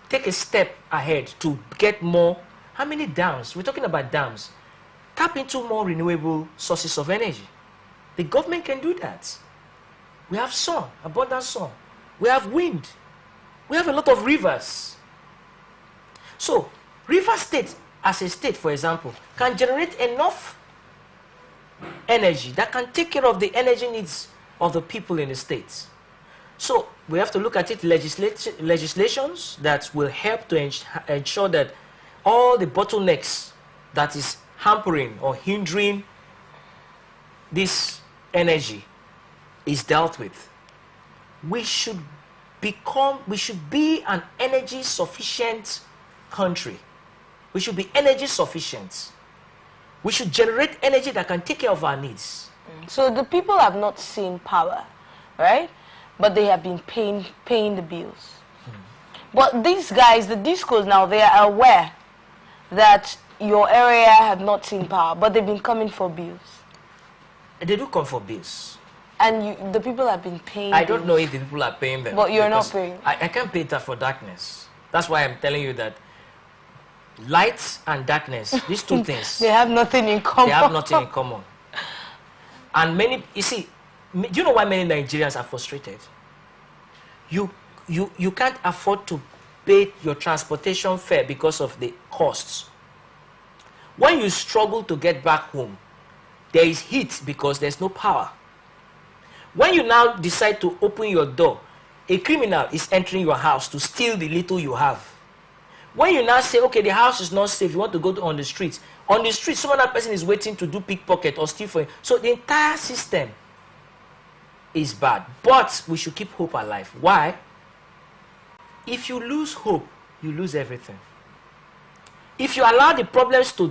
take a step ahead to get more. How many dams? We're talking about dams. Tap into more renewable sources of energy. The government can do that. We have sun, abundant sun. We have wind. We have a lot of rivers. So, River State, as a state, for example, can generate enough energy that can take care of the energy needs of the people in the states. So, we have to look at it, legislations that will help to ensure that all the bottlenecks that is hampering or hindering this energy is dealt with. We should be an energy sufficient country. We should be energy sufficient. We should generate energy that can take care of our needs. So the people have not seen power, right? But they have been paying the bills. But these guys, the discos now, they are aware that your area have not seen power, but they've been coming for bills. They do come for bills. And the people have been paying I don't know if the people are paying them. But you're not paying. I can't pay that for darkness. That's why I'm telling you that light and darkness, these two things, they have nothing in common. They have nothing in common. And many, you see, do you know why many Nigerians are frustrated? You can't afford to pay your transportation fare because of the costs. When you struggle to get back home, there is heat because there's no power. When you now decide to open your door, a criminal is entering your house to steal the little you have. When you now say, okay, the house is not safe, you want to go on the streets. On the street, some other person is waiting to do pickpocket or steal for you. So the entire system is bad. But we should keep hope alive. Why? If you lose hope, you lose everything. If you allow the problems to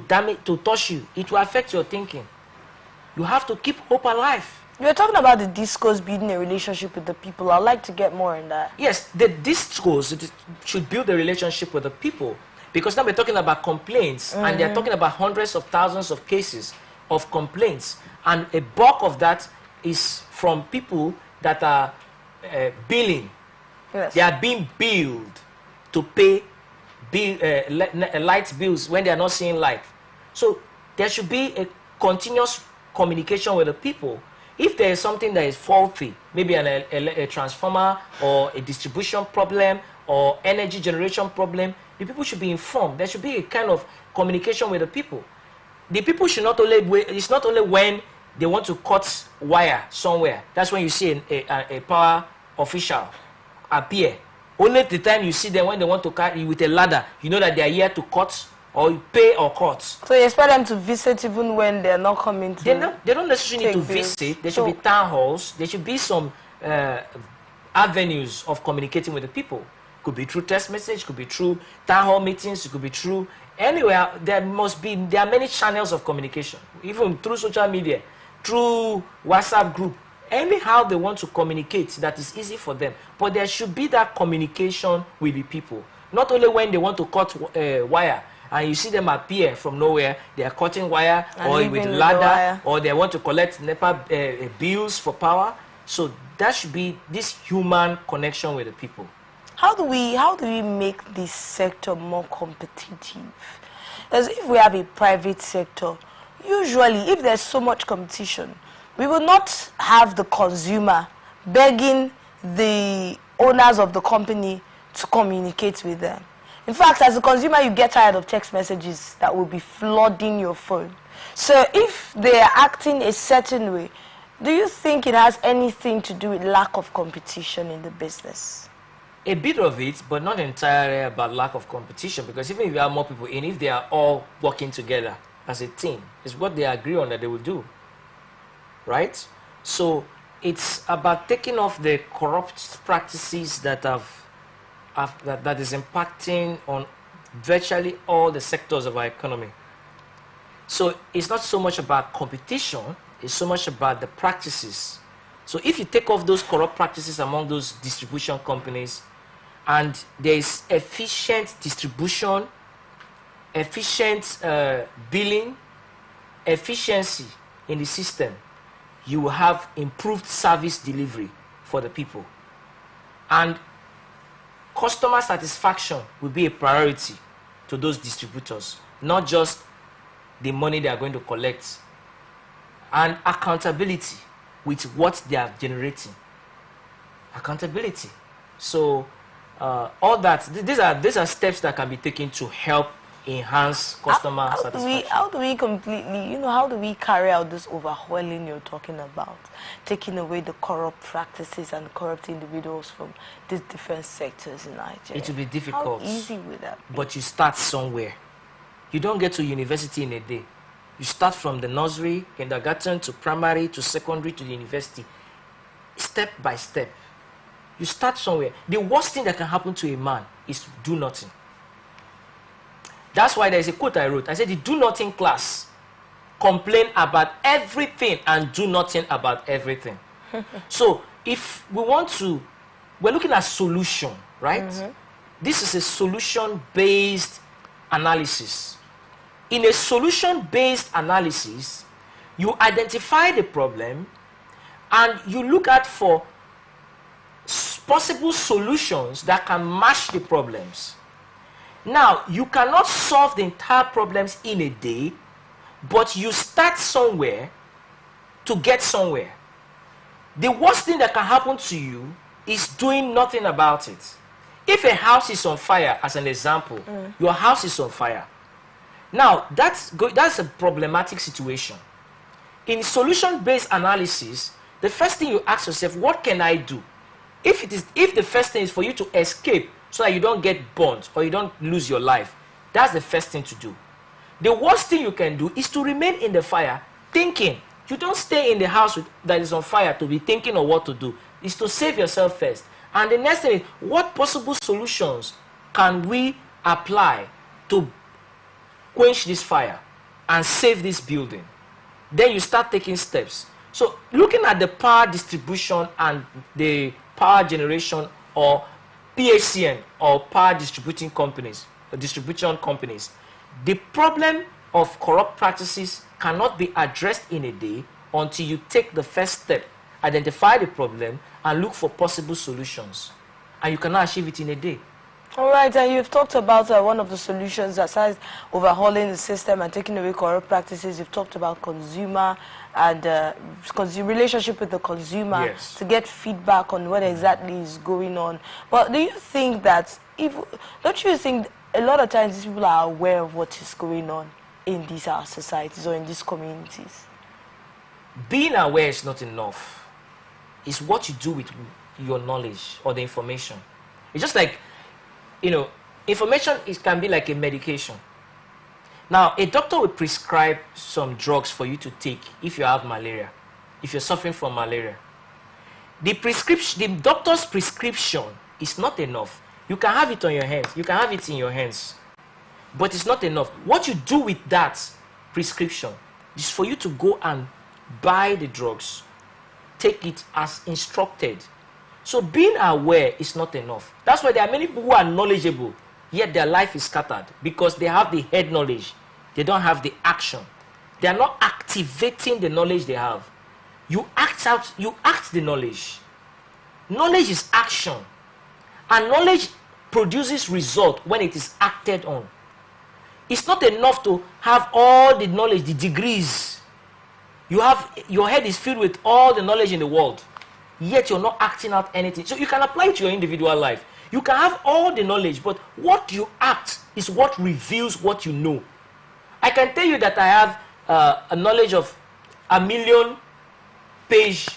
touch you, it will affect your thinking. You have to keep hope alive. You're talking about the discos building a relationship with the people. I'd like to get more in that. Yes, the discos should build a relationship with the people. Because now we're talking about complaints, and they're talking about hundreds of thousands of cases of complaints. And a bulk of that is from people that are billing. Yes. They are being billed to pay light bills when they are not seeing light. So there should be a continuous communication with the people. If there is something that is faulty, maybe a transformer or a distribution problem or energy generation problem, the people should be informed. There should be a kind of communication with the people. The people should not only wait, it's not only when they want to cut wire somewhere. That's when you see a power official appear. Only the time you see them when they want to carry with a ladder, you know that they are here to cut or pay or cut. So you expect them to visit even when they're not coming to... They don't necessarily need to visit. There should be town halls. There should be some avenues of communicating with the people. Could be through text message, could be through town hall meetings, it could be through... Anywhere, there are many channels of communication. Even through social media, through WhatsApp group. Anyhow they want to communicate, that is easy for them. But there should be that communication with the people. Not only when they want to cut wire, and you see them appear from nowhere, they are cutting wire or with ladder, or they want to collect NEPA bills for power. So that should be this human connection with the people. How do we make this sector more competitive? Because if we have a private sector, usually if there's so much competition, we will not have the consumer begging the owners of the company to communicate with them. In fact, as a consumer, you get tired of text messages that will be flooding your phone. So if they are acting a certain way, do you think it has anything to do with lack of competition in the business? A bit of it, but not entirely about lack of competition, because even if you have more people in, if they are all working together as a team, it's what they agree on that they will do. Right? So it's about taking off the corrupt practices that that is impacting on virtually all the sectors of our economy. So it's not so much about competition, it's so much about the practices So if you take off those corrupt practices among those distribution companies, and there is efficient distribution, efficient billing, efficiency in the system, you will have improved service delivery for the people. And customer satisfaction will be a priority to those distributors, not just the money they are going to collect. And accountability with what they are generating. Accountability. So all that, these are steps that can be taken to help enhance customer satisfaction. How do we completely, how do we carry out this overhauling you're talking about? Taking away the corrupt practices and corrupt individuals from these different sectors in Nigeria. It will be difficult. How easy would that be? But you start somewhere. You don't get to university in a day. You start from the nursery, kindergarten, to primary, to secondary, to the university. Step by step. You start somewhere. The worst thing that can happen to a man is to do nothing. That's why there is a quote I wrote. I said, the do nothing class complain about everything and do nothing about everything. So if we want to, we're looking at solution, right? Mm-hmm. This is a solution-based analysis. In a solution-based analysis, you identify the problem and you look at for possible solutions that can match the problems. Now, you cannot solve the entire problems in a day, but you start somewhere to get somewhere. The worst thing that can happen to you is doing nothing about it. If a house is on fire, as an example, your house is on fire. Now, that's a problematic situation. In solution-based analysis, the first thing you ask yourself, what can I do? If the first thing is for you to escape so that you don't get burnt or you don't lose your life, that's the first thing to do. The worst thing you can do is to remain in the fire thinking. You don't stay in the house that is on fire to be thinking of what to do. It's to save yourself first. And the next thing is, what possible solutions can we apply to quench this fire and save this building? Then you start taking steps. So looking at the power distribution and the power generation, or PHCN, or power distribution companies, the problem of corrupt practices cannot be addressed in a day until you take the first step, identify the problem, and look for possible solutions. And you cannot achieve it in a day. All right, and you've talked about one of the solutions, aside overhauling the system and taking away corrupt practices. You've talked about consumer and relationship with the consumer, yes, to get feedback on what exactly is going on. But do you think that, don't you think a lot of times these people are aware of what is going on in these our societies or in these communities? Being aware is not enough. It's what you do with your knowledge or the information. It's just like, information can be like a medication. Now, a doctor will prescribe some drugs for you to take if you have malaria, if you're suffering from malaria. The doctor's prescription is not enough. You can have it on your hands. You can have it in your hands. But it's not enough. What you do with that prescription is for you to go and buy the drugs. Take it as instructed. So being aware is not enough. That's why there are many people who are knowledgeable, yet their life is scattered, because they have the head knowledge. They don't have the action. They are not activating the knowledge they have. You act the knowledge. Knowledge is action. And knowledge produces result when it is acted on. It's not enough to have all the knowledge, the degrees. Your head is filled with all the knowledge in the world, yet you're not acting out anything. So you can apply it to your individual life. You can have all the knowledge, but what you act is what reveals what you know. I can tell you that I have a knowledge of 1,000,000 page,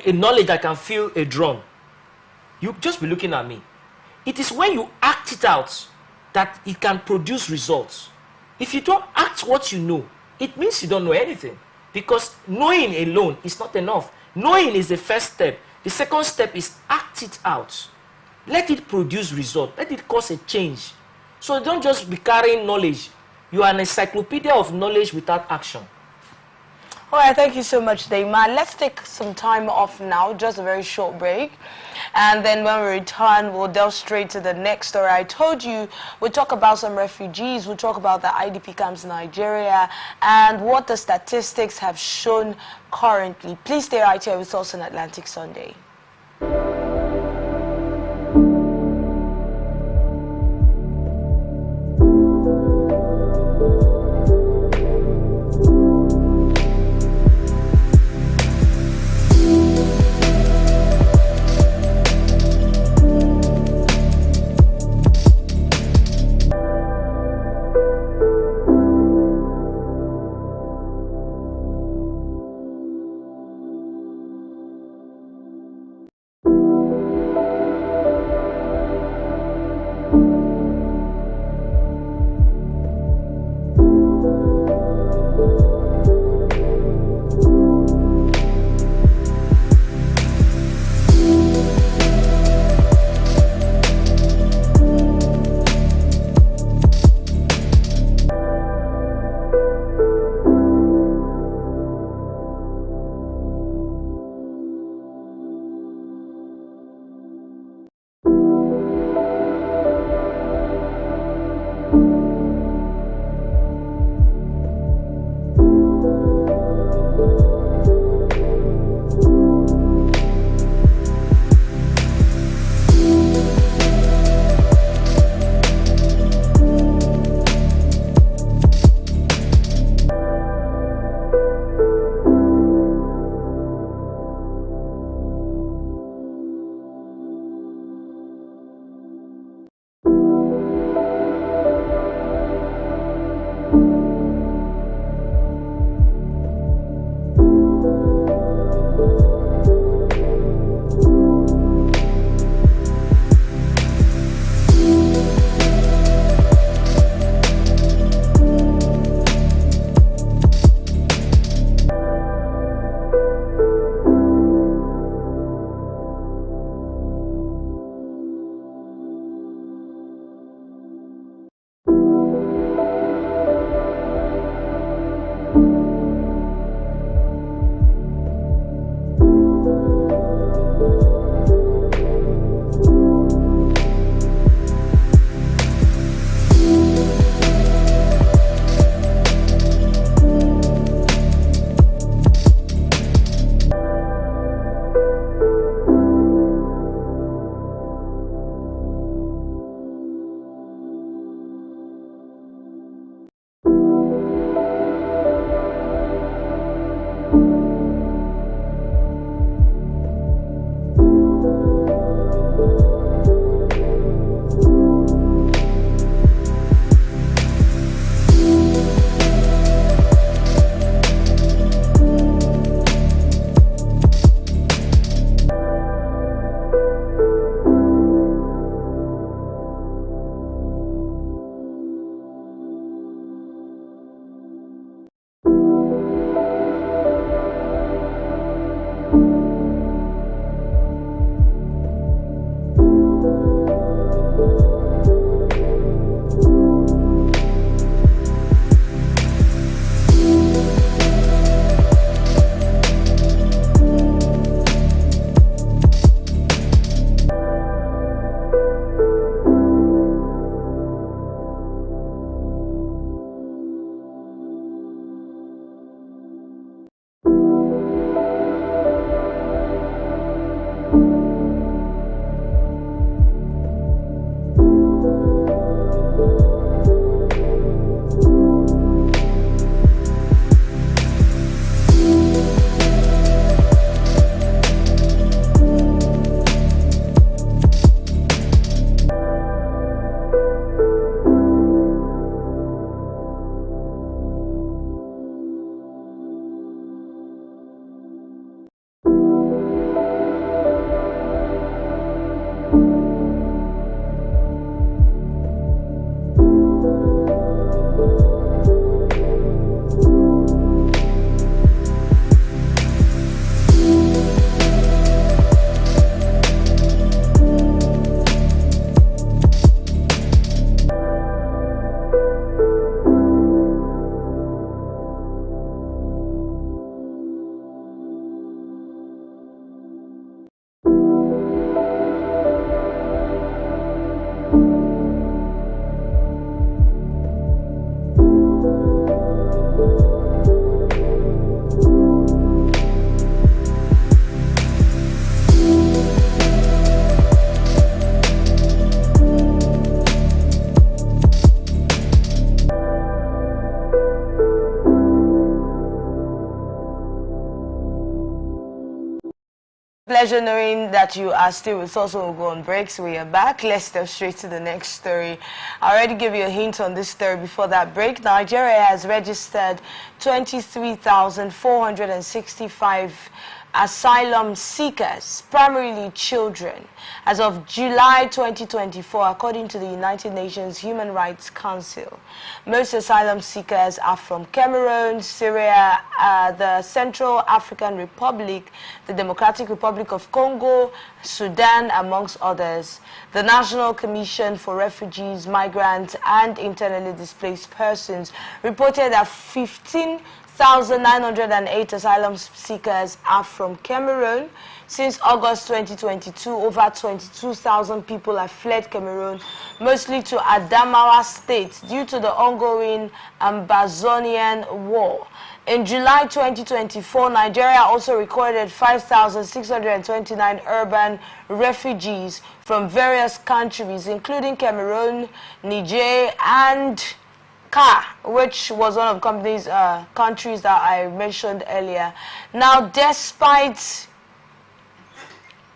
a knowledge that can fill a drum. You just be looking at me. It is when you act it out that it can produce results. If you don't act what you know, it means you don't know anything. Because knowing alone is not enough. Knowing is the first step. The second step is act it out. Let it produce result. Let it cause a change. So don't just be carrying knowledge. You are an encyclopedia of knowledge without action. All right, thank you so much, Dayman. Let's take some time off now, just a very short break. And then when we return, we'll delve straight to the next story. I told you we'll talk about some refugees, we'll talk about the IDP camps in Nigeria, and what the statistics have shown currently. Please stay right here with us on Atlantic Sunday. pleasure knowing that you are still with us. We'll go on break, so we are back. Let's step straight to the next story. I already gave you a hint on this story before that break. Nigeria has registered 23,465 asylum seekers, primarily children, as of July 2024, according to the United Nations Human Rights Council. Most asylum seekers are from Cameroon, Syria, the Central African Republic, the Democratic Republic of Congo, Sudan, amongst others. The National Commission for Refugees, Migrants, and Internally Displaced Persons reported that 15,908 asylum seekers are from Cameroon. Since August 2022, over 22,000 people have fled Cameroon, mostly to Adamawa State, due to the ongoing Amazonian war. In July 2024, Nigeria also recorded 5,629 urban refugees from various countries, including Cameroon, Niger, and which was one of the countries that I mentioned earlier. Now, despite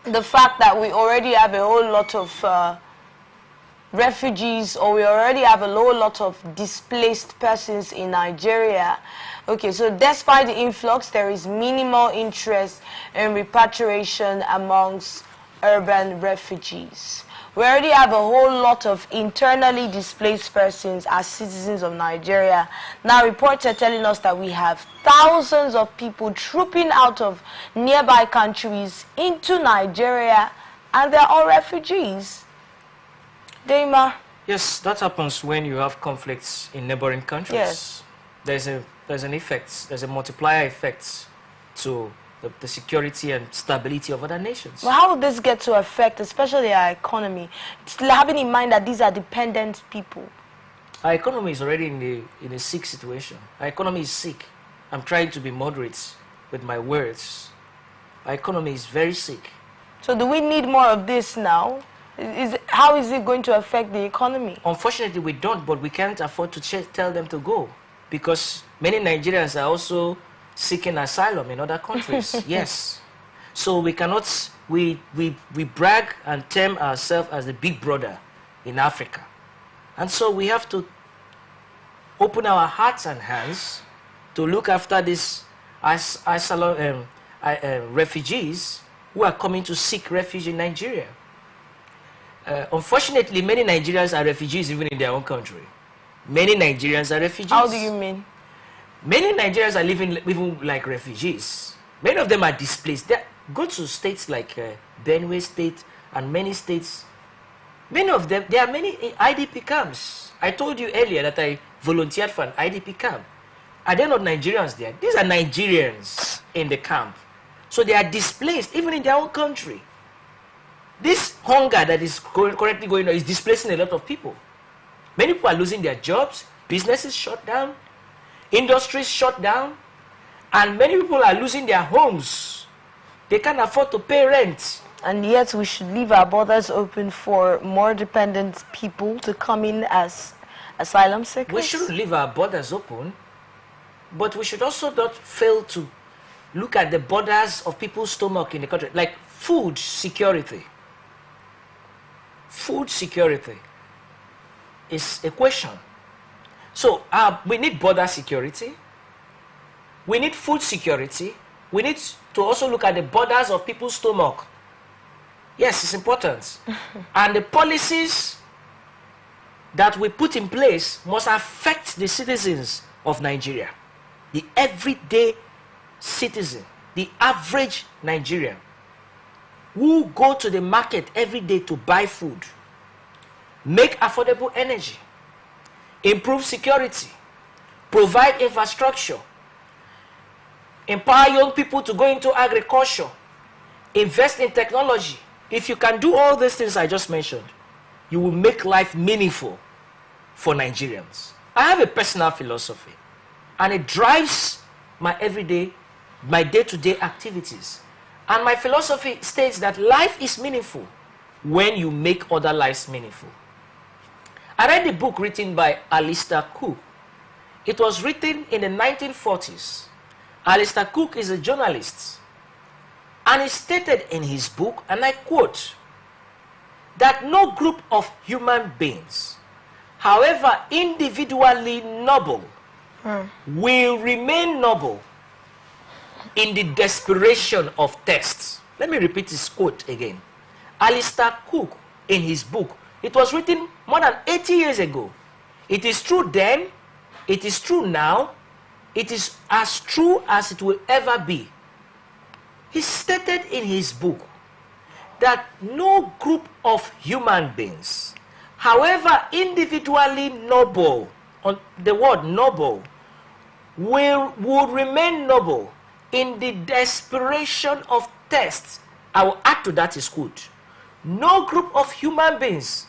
the fact that we already have a whole lot of refugees, or we already have a whole lot of displaced persons in Nigeria, okay, so despite the influx, there is minimal interest in repatriation amongst urban refugees. We already have a whole lot of internally displaced persons as citizens of Nigeria. Now, reports are telling us that we have thousands of people trooping out of nearby countries into Nigeria, and they're all refugees. Dema? Yes, that happens when you have conflicts in neighboring countries. Yes. There's an effect, there's a multiplier effect to the security and stability of other nations. Well, how will this get to affect, especially our economy? Still having in mind that these are dependent people. Our economy is already in a sick situation. Our economy is sick. I'm trying to be moderate with my words. Our economy is very sick. So do we need more of this now? How is it going to affect the economy? Unfortunately, we don't, but we can't afford to tell them to go, because many Nigerians are also seeking asylum in other countries. Yes. So we cannot, we brag and term ourselves as the big brother in Africa. And so we have to open our hearts and hands to look after these refugees who are coming to seek refuge in Nigeria. Unfortunately, many Nigerians are refugees even in their own country. Many Nigerians are refugees. How do you mean? Many Nigerians are living like refugees. Many of them are displaced. Go to states like Benue State and many states. Many of them, there are many IDP camps. I told you earlier that I volunteered for an IDP camp. Are there not Nigerians there? These are Nigerians in the camp. So they are displaced even in their own country. This hunger that is currently going on is displacing a lot of people. Many people are losing their jobs, businesses shut down, industries shut down, and many people are losing their homes. They can't afford to pay rent. And yet we should leave our borders open for more dependent people to come in as asylum seekers? We shouldn't leave our borders open, but we should also not fail to look at the borders of people's stomach in the country, like food security. Food security is a question. So we need border security, we need food security, we need to also look at the borders of people's stomach. Yes, it's important. And the policies that we put in place must affect the citizens of Nigeria. The everyday citizen, the average Nigerian, who go to the market every day to buy food, make affordable energy, improve security, provide infrastructure, empower young people to go into agriculture, invest in technology. If you can do all these things I just mentioned, you will make life meaningful for Nigerians. I have a personal philosophy, and it drives my everyday, my day-to-day activities. And my philosophy states that life is meaningful when you make other lives meaningful. I read a book written by Alistair Cook. It was written in the 1940s. Alistair Cook is a journalist. And he stated in his book, and I quote, that no group of human beings, however individually noble, will remain noble in the desperation of tests. Let me repeat his quote again. Alistair Cook, in his book, it was written more than 80 years ago. It is true then, it is true now, it is as true as it will ever be. He stated in his book that no group of human beings, however individually noble, on the word noble, would remain noble in the desperation of tests. I will add to that his quote. No group of human beings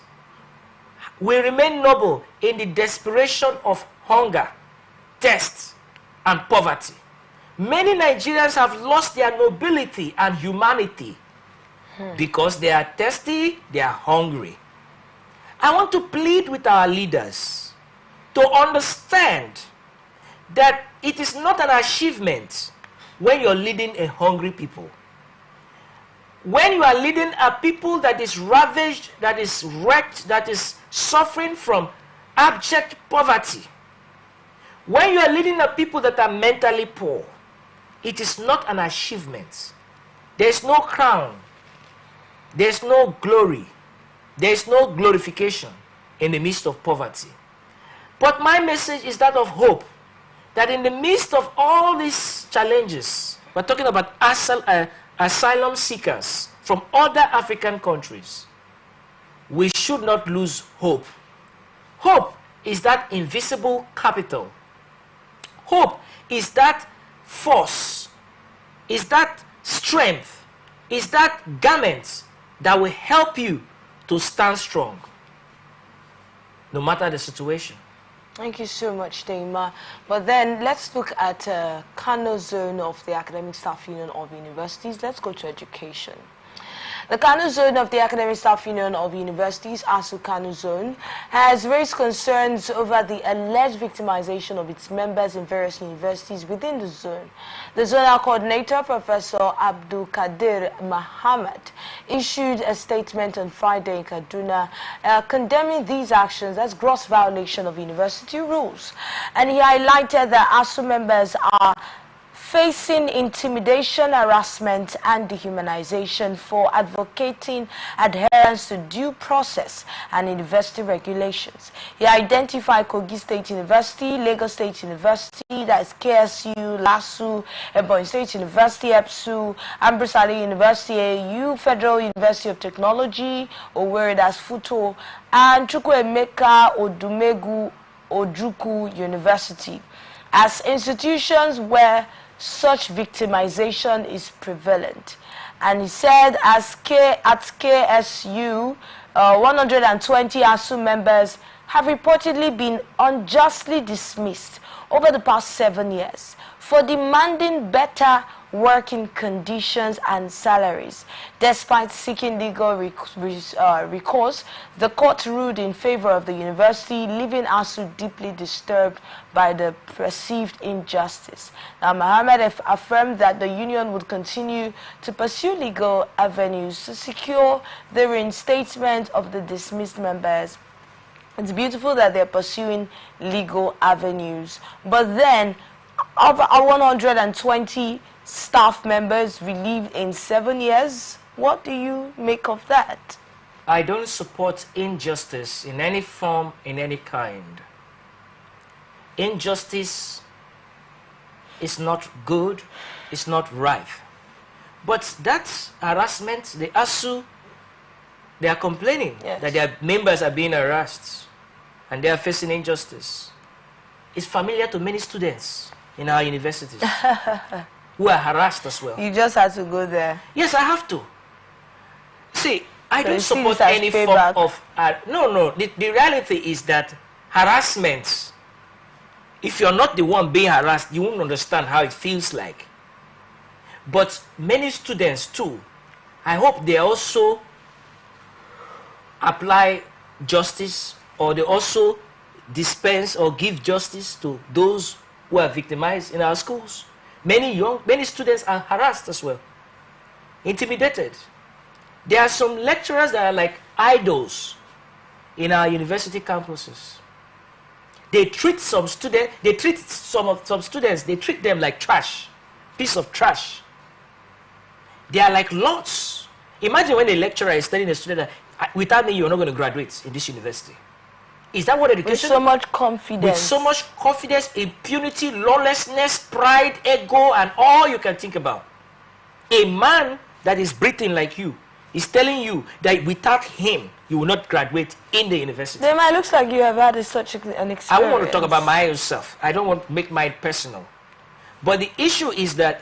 will remain noble in the desperation of hunger, thirst, and poverty. Many Nigerians have lost their nobility and humanity because they are thirsty, they are hungry. I want to plead with our leaders to understand that it is not an achievement when you're leading a hungry people. When you are leading a people that is ravaged, that is wrecked, that is suffering from abject poverty, when you are leading a people that are mentally poor, it is not an achievement. There is no crown, there is no glory, there is no glorification in the midst of poverty. But my message is that of hope, that in the midst of all these challenges, we're talking about asylum seekers from other African countries, we should not lose hope. Hope is that invisible capital. Hope is that force, is that strength, is that garment that will help you to stand strong, no matter the situation. Thank you so much, Deima. But then let's look at Kano zone of the Academic Staff Union of Universities. Let's go to education. The Kano zone of the Academic Staff Union of Universities, ASU Kano zone, has raised concerns over the alleged victimization of its members in various universities within the zone. The zonal coordinator, Professor Abdul Kadir Muhammad, issued a statement on Friday in Kaduna condemning these actions as gross violation of university rules. And he highlighted that ASU members are facing intimidation, harassment, and dehumanization for advocating adherence to due process and university regulations. He identified Kogi State University, Lagos State University, that is KSU, LASU, Ebonyi State University, EPSU, Ambrisali University, AU, Federal University of Technology, Owerri, that's FUTO, and Chukwuemeka Odumegu Ojukwu University as institutions where such victimization is prevalent. And he said at KSU, 120 ASU members have reportedly been unjustly dismissed over the past 7 years for demanding better working conditions and salaries. Despite seeking legal recourse, the court ruled in favor of the university, leaving ASU deeply disturbed by the perceived injustice. Now, Mohammed affirmed that the union would continue to pursue legal avenues to secure the reinstatement of the dismissed members. It's beautiful that they're pursuing legal avenues, but then of our 120 staff members relieved in 7 years, what do you make of that? I don't support injustice in any form, in any kind. Injustice is not good, it's not right. But that harassment, the ASU, they are complaining that their members are being harassed and they are facing injustice. It's familiar to many students in our universities who are harassed as well. You just have to go there. Yes, I have to. See, I don't support any form of... The reality is that harassment, if you're not the one being harassed, you won't understand how it feels like. But many students too, I hope they also apply justice, or they also dispense or give justice to those who are victimized in our schools. Many students are harassed as well. intimidated. There are some lecturers that are like idols in our university campuses. They treat some students, they treat some students, they treat them like trash, piece of trash. They are like lords. Imagine when a lecturer is telling a student that without me you're not going to graduate in this university. Is that what education? With so much confidence. With so much confidence, impunity, lawlessness, pride, ego, and all you can think about. A man that is breathing like you is telling you that without him, you will not graduate in the university. Then it looks like you have had such an experience. I don't want to talk about myself. I don't want to make mine personal. But the issue is that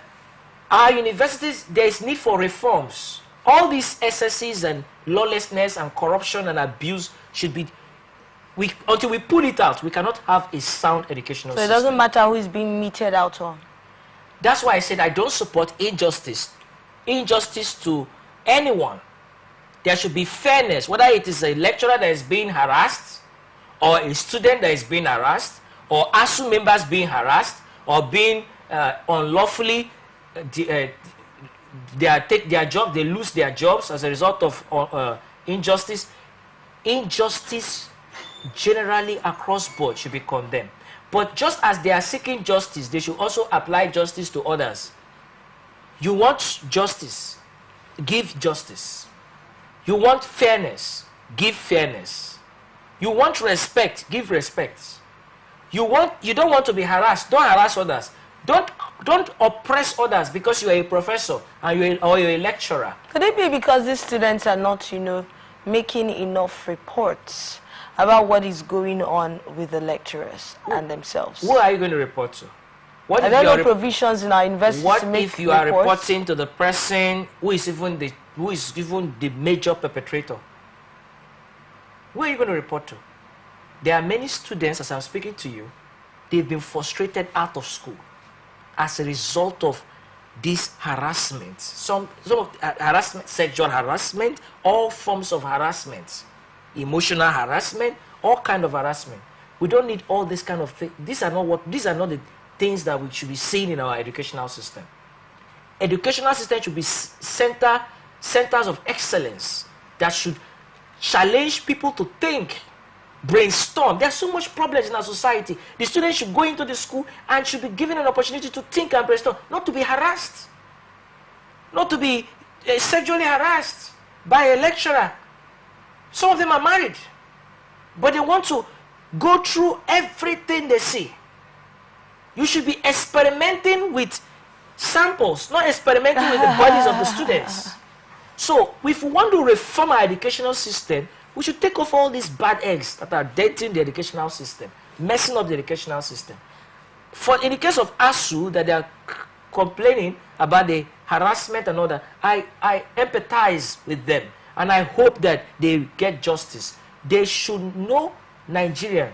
our universities, there is need for reforms. All these excesses and lawlessness and corruption and abuse should be, until we pull it out, we cannot have a sound educational system. So it doesn't matter who is being meted out on. That's why I said I don't support injustice. Injustice to anyone. There should be fairness, whether it is a lecturer that is being harassed, or a student that is being harassed, or ASU members being harassed, or being unlawfully they take their job, they lose their jobs as a result of injustice. Injustice generally across board should be condemned. But just as they are seeking justice, they should also apply justice to others. You want justice, give justice. You want fairness, give fairness. You want respect, give respect. You don't want to be harassed, don't harass others. Don't oppress others because you are a professor and you're a lecturer. Could it be because these students are not, making enough reports about what is going on with the lecturers and themselves? Who are you going to report to? Are there no provisions in our university what to make if you are reports? reporting to the person who is even the major perpetrator? Who are you going to report to? There are many students, as I'm speaking to you, they've been frustrated out of school as a result of this harassment. Some of harassment, sexual harassment, all forms of harassment, emotional harassment, all kind of harassment. We don't need all this kind of thing. These are not the things that we should be seeing in our educational system. Educational system should be centers of excellence that should challenge people to think, brainstorm. There's so much problems in our society. The students should go into the school and should be given an opportunity to think and brainstorm, not to be harassed, not to be sexually harassed by a lecturer. Some of them are married, but they want to go through everything they see. You should be experimenting with samples, not experimenting with the bodies of the students. So if we want to reform our educational system, we should take off all these bad eggs that are denting the educational system, messing up the educational system. In the case of ASU, that they are complaining about the harassment and all that, I empathize with them, and I hope that they get justice. They should know Nigeria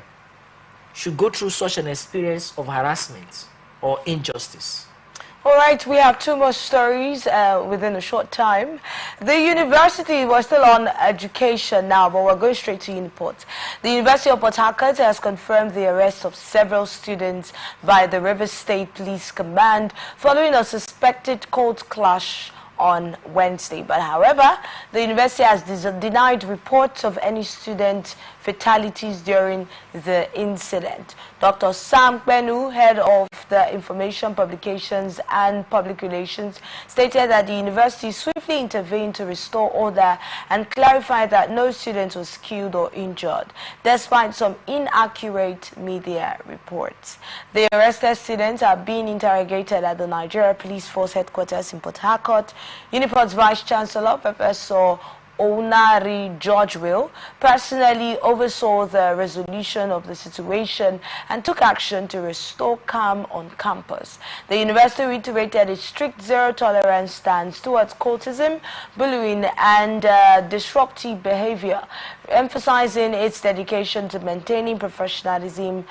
should go through such an experience of harassment or injustice. All right, we have two more stories within a short time. The university, we're still on education now, but we're going straight to Uniport. The University of Port Harcourt has confirmed the arrest of several students by the Rivers State Police Command following a suspected cold clash on Wednesday. But however, the university has denied reports of any student fatalities during the incident. Dr. Sam Benu, head of the Information Publications and Public Relations, stated that the university swiftly intervened to restore order and clarified that no student was killed or injured, despite some inaccurate media reports. The arrested students are being interrogated at the Nigeria Police Force headquarters in Port Harcourt. Uniport's Vice Chancellor, Professor Onari Georgeville, personally oversaw the resolution of the situation and took action to restore calm on campus. The university reiterated its strict zero-tolerance stance towards cultism, bullying, and disruptive behavior, emphasizing its dedication to maintaining professionalism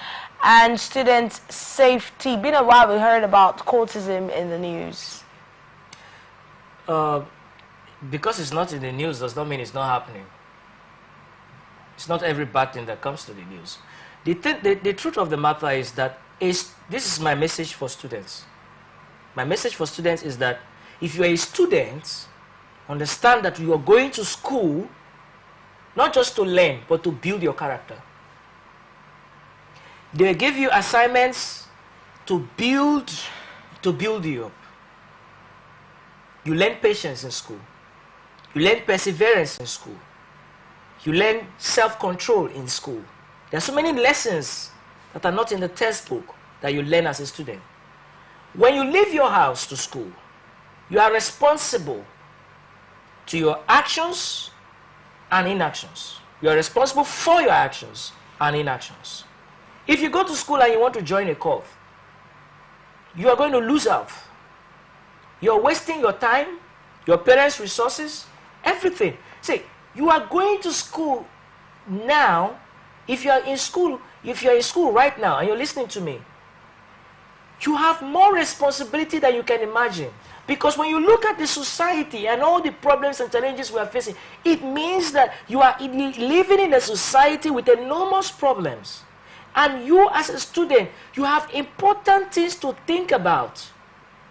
and student safety. Been a while we heard about cultism in the news. Because it's not in the news does not mean it's not happening. It's not every bad thing that comes to the news. The truth of the matter is that this is my message for students. My message for students is that if you're a student Understand that you are going to school not just to learn, but to build your character. They will give you assignments to build you up. You learn patience in school. You learn perseverance in school. You learn self-control in school. There are so many lessons that are not in the textbook that you learn as a student. When you leave your house to school, you are responsible to your actions and inactions. You are responsible for your actions and inactions. If you go to school and you want to join a cult, you are going to lose out. You are wasting your time, your parents' resources, everything. See, you are going to school now. If you are in school right now and you're listening to me, you have more responsibility than you can imagine. Because when you look at the society and all the problems and challenges we are facing, it means that you are living in a society with enormous problems. And you as a student, you have important things to think about.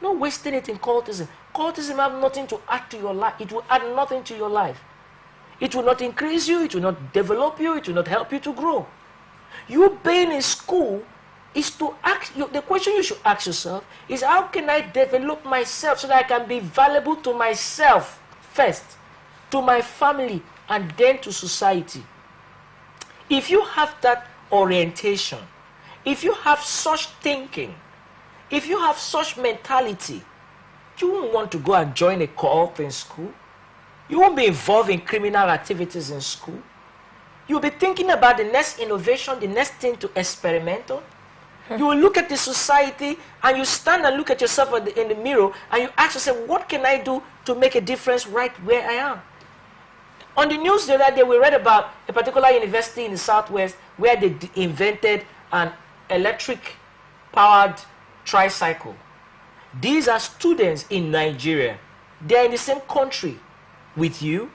Not wasting it in cultism. Cultism has nothing to add to your life. It will add nothing to your life. It will not increase you. It will not develop you. It will not help you to grow. You being in school is to ask, the question you should ask yourself is, how can I develop myself so that I can be valuable to myself first, to my family, and then to society? If you have that orientation, if you have such thinking, if you have such mentality, you won't want to go and join a cult in school. You won't be involved in criminal activities in school. You'll be thinking about the next innovation, the next thing to experiment on. You will look at the society and you stand and look at yourself in the mirror and you ask yourself, what can I do to make a difference right where I am? On the news the other day, we read about a particular university in the Southwest where they invented an electric-powered tricycle. These are students in Nigeria. They are in the same country with you,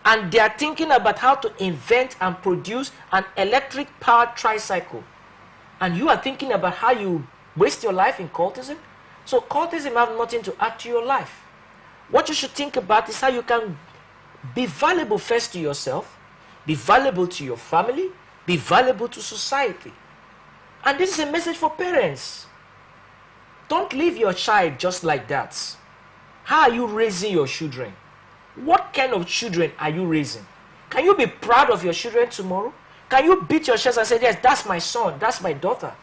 and they are thinking about how to invent and produce an electric-powered tricycle. And you are thinking about how you waste your life in cultism? So cultism has nothing to add to your life. What you should think about is how you can be valuable first to yourself, be valuable to your family, be valuable to society. And this is a message for parents. Don't leave your child just like that. How are you raising your children? What kind of children are you raising? Can you be proud of your children tomorrow? Can you beat your chest and say, yes, that's my son, that's my daughter?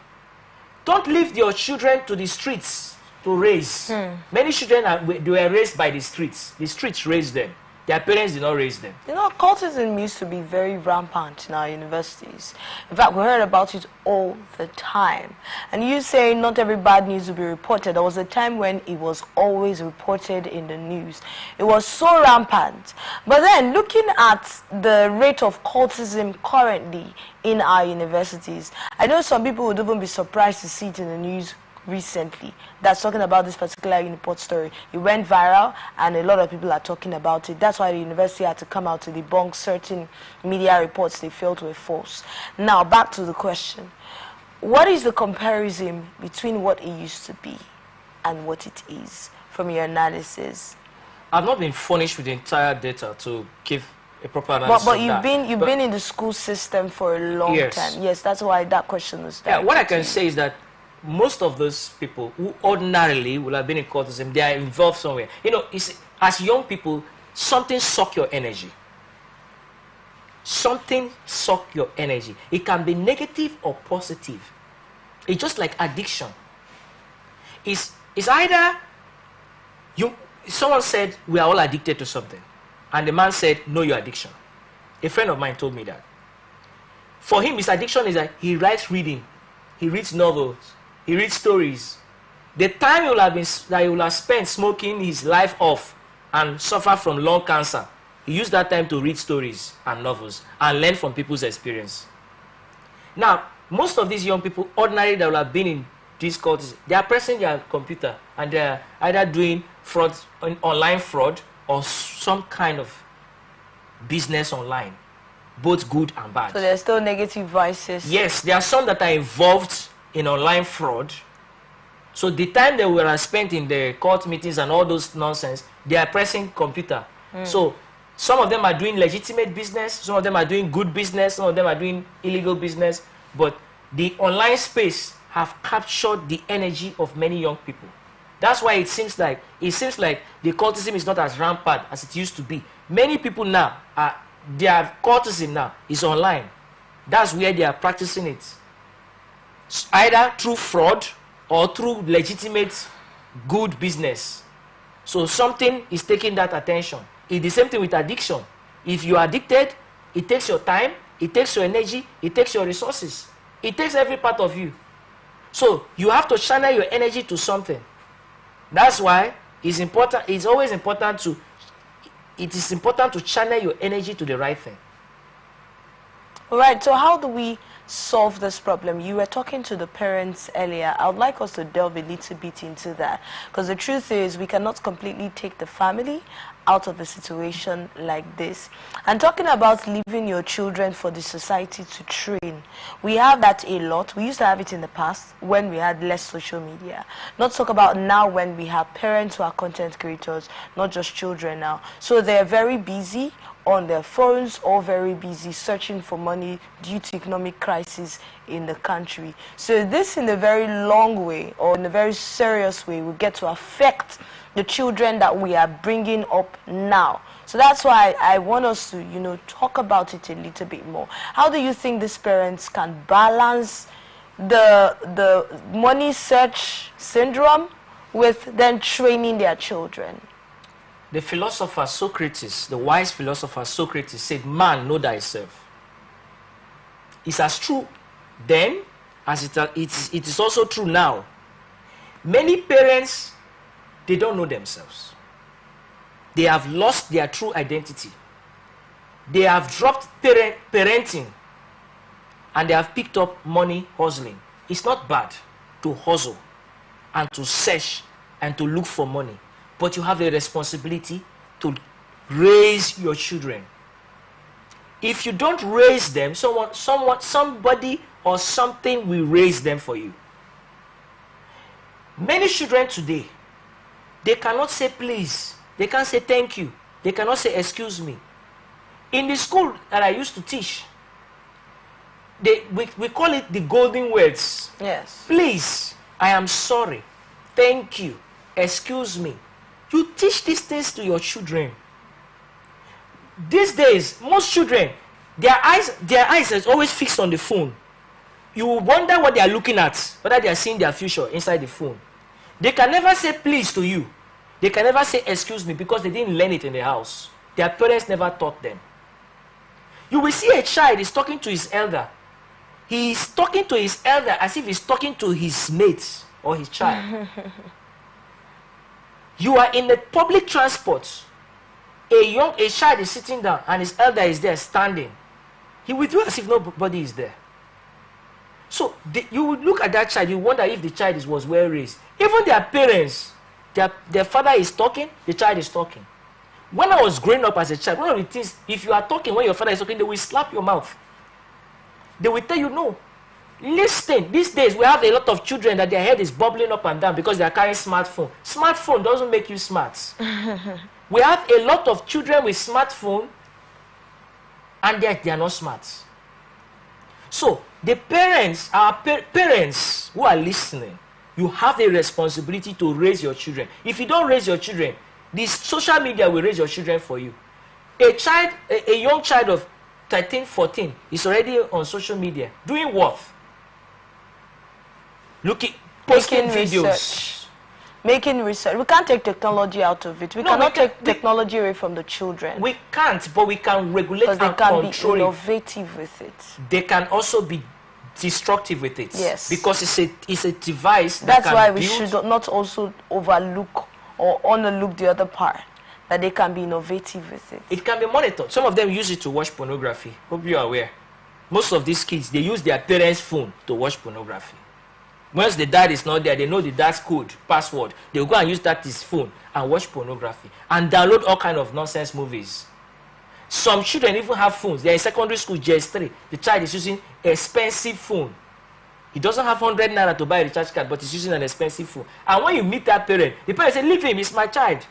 Don't leave your children to the streets to raise. Many children they were raised by the streets. The streets raised them. Their parents did not raise them. You know, cultism used to be very rampant in our universities. In fact, we heard about it all the time. And you say not every bad news will be reported. There was a time when it was always reported in the news. It was so rampant. But then, looking at the rate of cultism currently in our universities, I know some people would even be surprised to see it in the news recently that's talking about this particular Uniport story. It went viral and a lot of people are talking about it. That's why the university had to come out to debunk certain media reports they felt were false. Now back to the question. What is the comparison between what it used to be and what it is from your analysis? I've not been furnished with the entire data to give a proper analysis. But you've been in the school system for a long time. Yes, that's why that question was there. Yeah, what I can say is that most of those people who ordinarily would have been in cultism, they are involved somewhere. You know, as young people, something suck your energy. Something suck your energy. It can be negative or positive. It's just like addiction. It's either someone said we are all addicted to something, and the man said know your addiction. A friend of mine told me that. For him, his addiction is that he likes reading. He reads novels. He reads stories. The time he will have spent smoking his life off and suffer from lung cancer, he used that time to read stories and novels and learn from people's experience. Now, most of these young people, ordinarily that will have been in these cults, they are pressing their computer and they are either doing fraud, online fraud, or some kind of business online, both good and bad. So there's still negative vices. Yes, there are some that are involved in online fraud. So the time they were spent in the court meetings and all those nonsense, they are pressing computer. So some of them are doing legitimate business, some of them are doing good business, some of them are doing illegal business, but the online space have captured the energy of many young people. That's why it seems like the cultism is not as rampant as it used to be. Many people now their cultism now is online. That's where they are practicing it, either through fraud or through legitimate good business. So something is taking that attention. It's the same thing with addiction. If you are addicted, it takes your time, it takes your energy, it takes your resources, it takes every part of you. So you have to channel your energy to something. That's why it's important. It's always important to. It is important to channel your energy to the right thing. All right. So how do we solve this problem? You were talking to the parents earlier. I would like us to delve a little bit into that, because the truth is we cannot completely take the family out of a situation like this. And talking about leaving your children for the society to train, we have that a lot. We used to have it in the past when we had less social media. Not talk about now when we have parents who are content creators, not just children now. So they're very busy on their phones, or very busy searching for money due to economic crisis in the country. So this, in a very long way, or in a very serious way, will get to affect the children that we are bringing up now. So that's why I want us to, talk about it a little bit more. How do you think these parents can balance the money search syndrome with then training their children? The philosopher Socrates, the wise philosopher Socrates, said, "Man, know thyself." It's as true then as it is also true now. Many parents, they don't know themselves. They have lost their true identity. They have dropped parenting, and they have picked up money hustling. It's not bad to hustle and to search and to look for money, but you have a responsibility to raise your children. If you don't raise them, somebody or something will raise them for you. Many children today, they cannot say please. They can't say thank you. They cannot say excuse me. In the school that I used to teach, we call it the golden words. Yes. Please, I am sorry. Thank you. Excuse me. You teach these things to your children. These days, most children, their eyes is always fixed on the phone. You wonder what they are looking at, whether they are seeing their future inside the phone. They can never say please to you. They can never say excuse me, because they didn't learn it in the house. Their parents never taught them. You will see a child is talking to his elder. He is talking to his elder as if he's talking to his mate or his child. You are in the public transport. A child is sitting down and his elder is there standing. He will do as if nobody is there. So you would look at that child, you wonder if the child was well raised. Even their parents, their father is talking, the child is talking. When I was growing up as a child, one of the things, if you are talking when your father is talking, they will slap your mouth. They will tell you no. Listen, these days we have a lot of children that their head is bubbling up and down because they are carrying smartphone. Smartphone doesn't make you smart. We have a lot of children with smartphone and they are not smart. So the parents, our parents who are listening, you have a responsibility to raise your children. If you don't raise your children, this social media will raise your children for you. A young child of 13, 14 is already on social media. Doing what? Posting videos. Making research. We can't take technology out of it. We cannot take technology away from the children. We can't, but we can regulate and control it. Because they can be innovative with it. They can also be destructive with it. Yes. Because it's a device that That's can why we build. should not also overlook or underlook the other part, that they can be innovative with it. It can be monitored. Some of them use it to watch pornography. Hope you are aware. Most of these kids, they use their parents' phone to watch pornography. Once the dad is not there, they know the dad's code, password. They will go and use his phone and watch pornography and download all kind of nonsense movies. Some children even have phones. They are in secondary school, JS3. The child is using an expensive phone. He doesn't have 100 naira to buy a recharge card, but he's using an expensive phone. And when you meet that parent, the parent says, leave him, he's my child.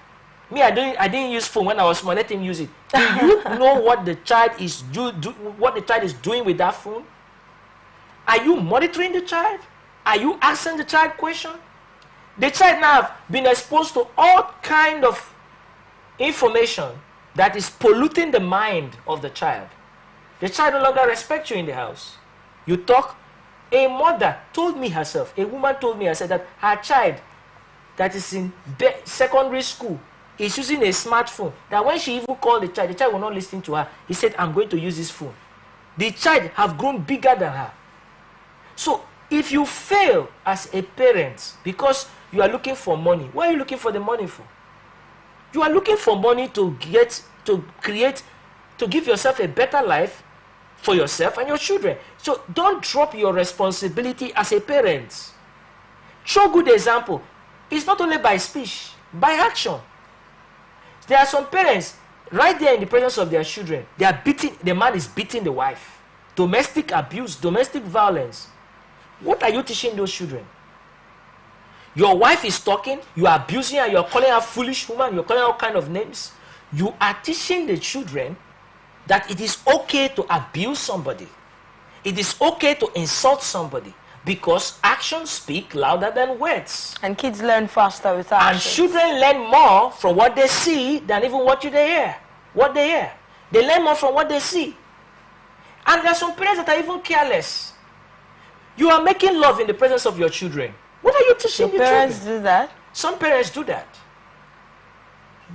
Me, I didn't use phone when I was small. Let him use it. Do you know what the child is what the child is doing with that phone? Are you monitoring the child? Are you asking the child questions? The child now have been exposed to all kind of information that is polluting the mind of the child. The child no longer respects you in the house. You talk. A mother told me herself, a woman told me herself that her child that is in secondary school is using a smartphone. That when she even called the child will not listen to her. He said, I'm going to use this phone. The child have grown bigger than her. So if you fail as a parent because you are looking for money, what are you looking for the money for? You are looking for money to give yourself a better life for yourself and your children. So don't drop your responsibility as a parent. Show good example. It's not only by speech, by action. There are some parents right there in the presence of their children. The man is beating the wife. Domestic abuse, domestic violence. What are you teaching those children? Your wife is talking, you are abusing her, you are calling her foolish woman, you are calling her all kind of names. You are teaching the children that it is okay to abuse somebody. It is okay to insult somebody because actions speak louder than words. And kids learn faster with actions. And children learn more from what they see than even they hear. What they hear. They learn more from what they see. And there are some parents that are even careless. You are making love in the presence of your children. What are you teaching your parents children? Do that? Some parents do that.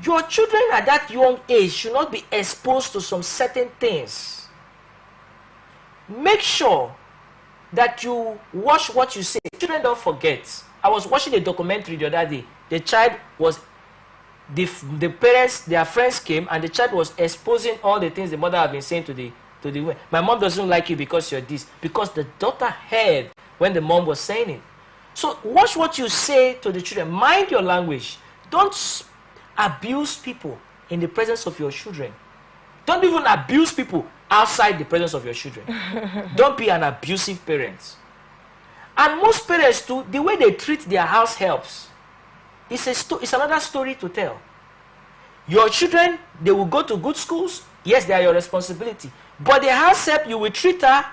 Your children at that young age should not be exposed to some certain things. Make sure that you watch what you say. Children don't forget. I was watching a documentary the other day. The child was, the parents, their friends came and the child was exposing all the things the mother had been saying to the woman. My mom doesn't like you because you're this. Because the daughter heard when the mom was saying it. So watch what you say to the children. Mind your language. Don't abuse people in the presence of your children. Don't even abuse people outside the presence of your children. Don't be an abusive parent. And most parents too, the way they treat their house helps. It's another story to tell. Your children, they will go to good schools. Yes, they are your responsibility. But the house help, you will treat her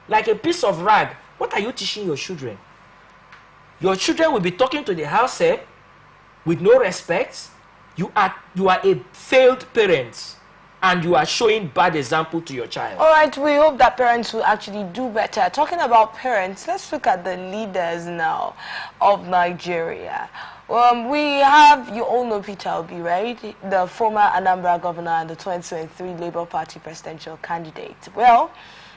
like a piece of rag. What are you teaching your children? Your children will be talking to the house help with no respect. You are a failed parent and you are showing bad example to your child. All right, we hope that parents will actually do better. Talking about parents, let's look at the leaders now of Nigeria. We have, you all know Peter Obi, right? The former Anambra governor and the 2023 Labour Party presidential candidate. Well,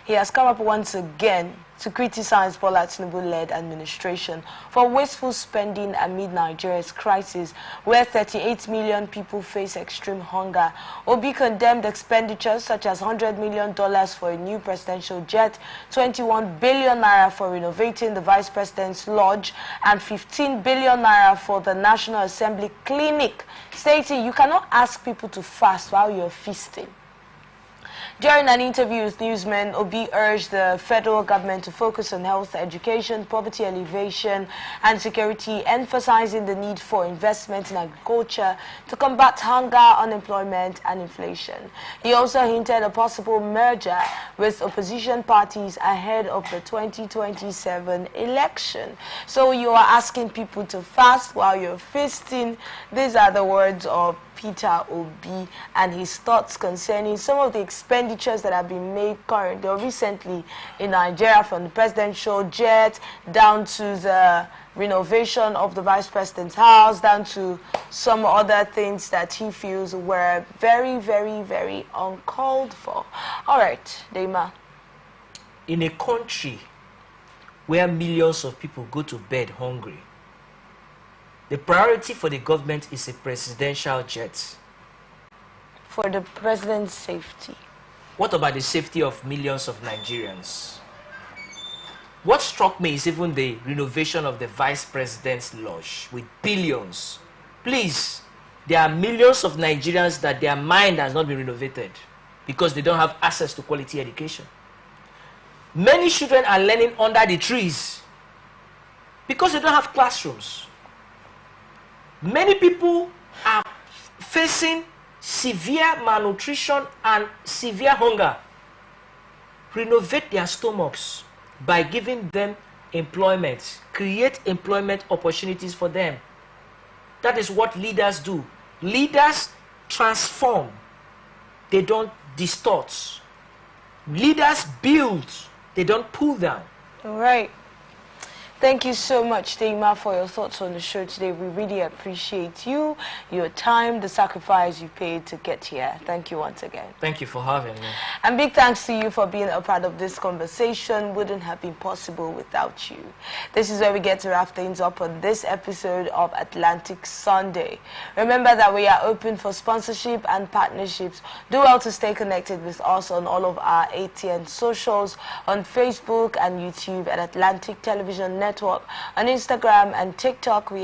he has come up once again to criticize Bola Tinubu-led administration for wasteful spending amid Nigeria's crisis, where 38 million people face extreme hunger. Obi condemned expenditures such as $100 million for a new presidential jet, 21 billion naira for renovating the vice president's lodge, and 15 billion naira for the National Assembly clinic, stating you cannot ask people to fast while you're feasting. During an interview with newsmen, Obi urged the federal government to focus on health, education, poverty alleviation, and security, emphasizing the need for investment in agriculture to combat hunger, unemployment, and inflation. He also hinted a possible merger with opposition parties ahead of the 2027 election. So you are asking people to fast while you're feasting. These are the words of Peter Obi and his thoughts concerning some of the expenditures that have been made currently or recently in Nigeria, from the presidential jet down to the renovation of the vice president's house, down to some other things that he feels were very, very, very uncalled for. All right, Deima. In a country where millions of people go to bed hungry, the priority for the government is a presidential jet. For the president's safety. What about the safety of millions of Nigerians? What struck me is even the renovation of the vice president's lodge with billions. Please, there are millions of Nigerians that their mind has not been renovated because they don't have access to quality education. Many children are learning under the trees because they don't have classrooms. Many people are facing severe malnutrition and severe hunger, renovate their stomachs by giving them employment, create employment opportunities for them. That is what leaders do. Leaders transform, they don't distort. Leaders build, they don't pull down. All right. Thank you so much, Tema, for your thoughts on the show today. We really appreciate you, your time, the sacrifice you paid to get here. Thank you once again. Thank you for having me. And big thanks to you for being a part of this conversation. Wouldn't have been possible without you. This is where we get to wrap things up on this episode of Atlantic Sunday. Remember that we are open for sponsorship and partnerships. Do well to stay connected with us on all of our ATN socials, on Facebook and YouTube at Atlantic Television Network, on Instagram and TikTok. We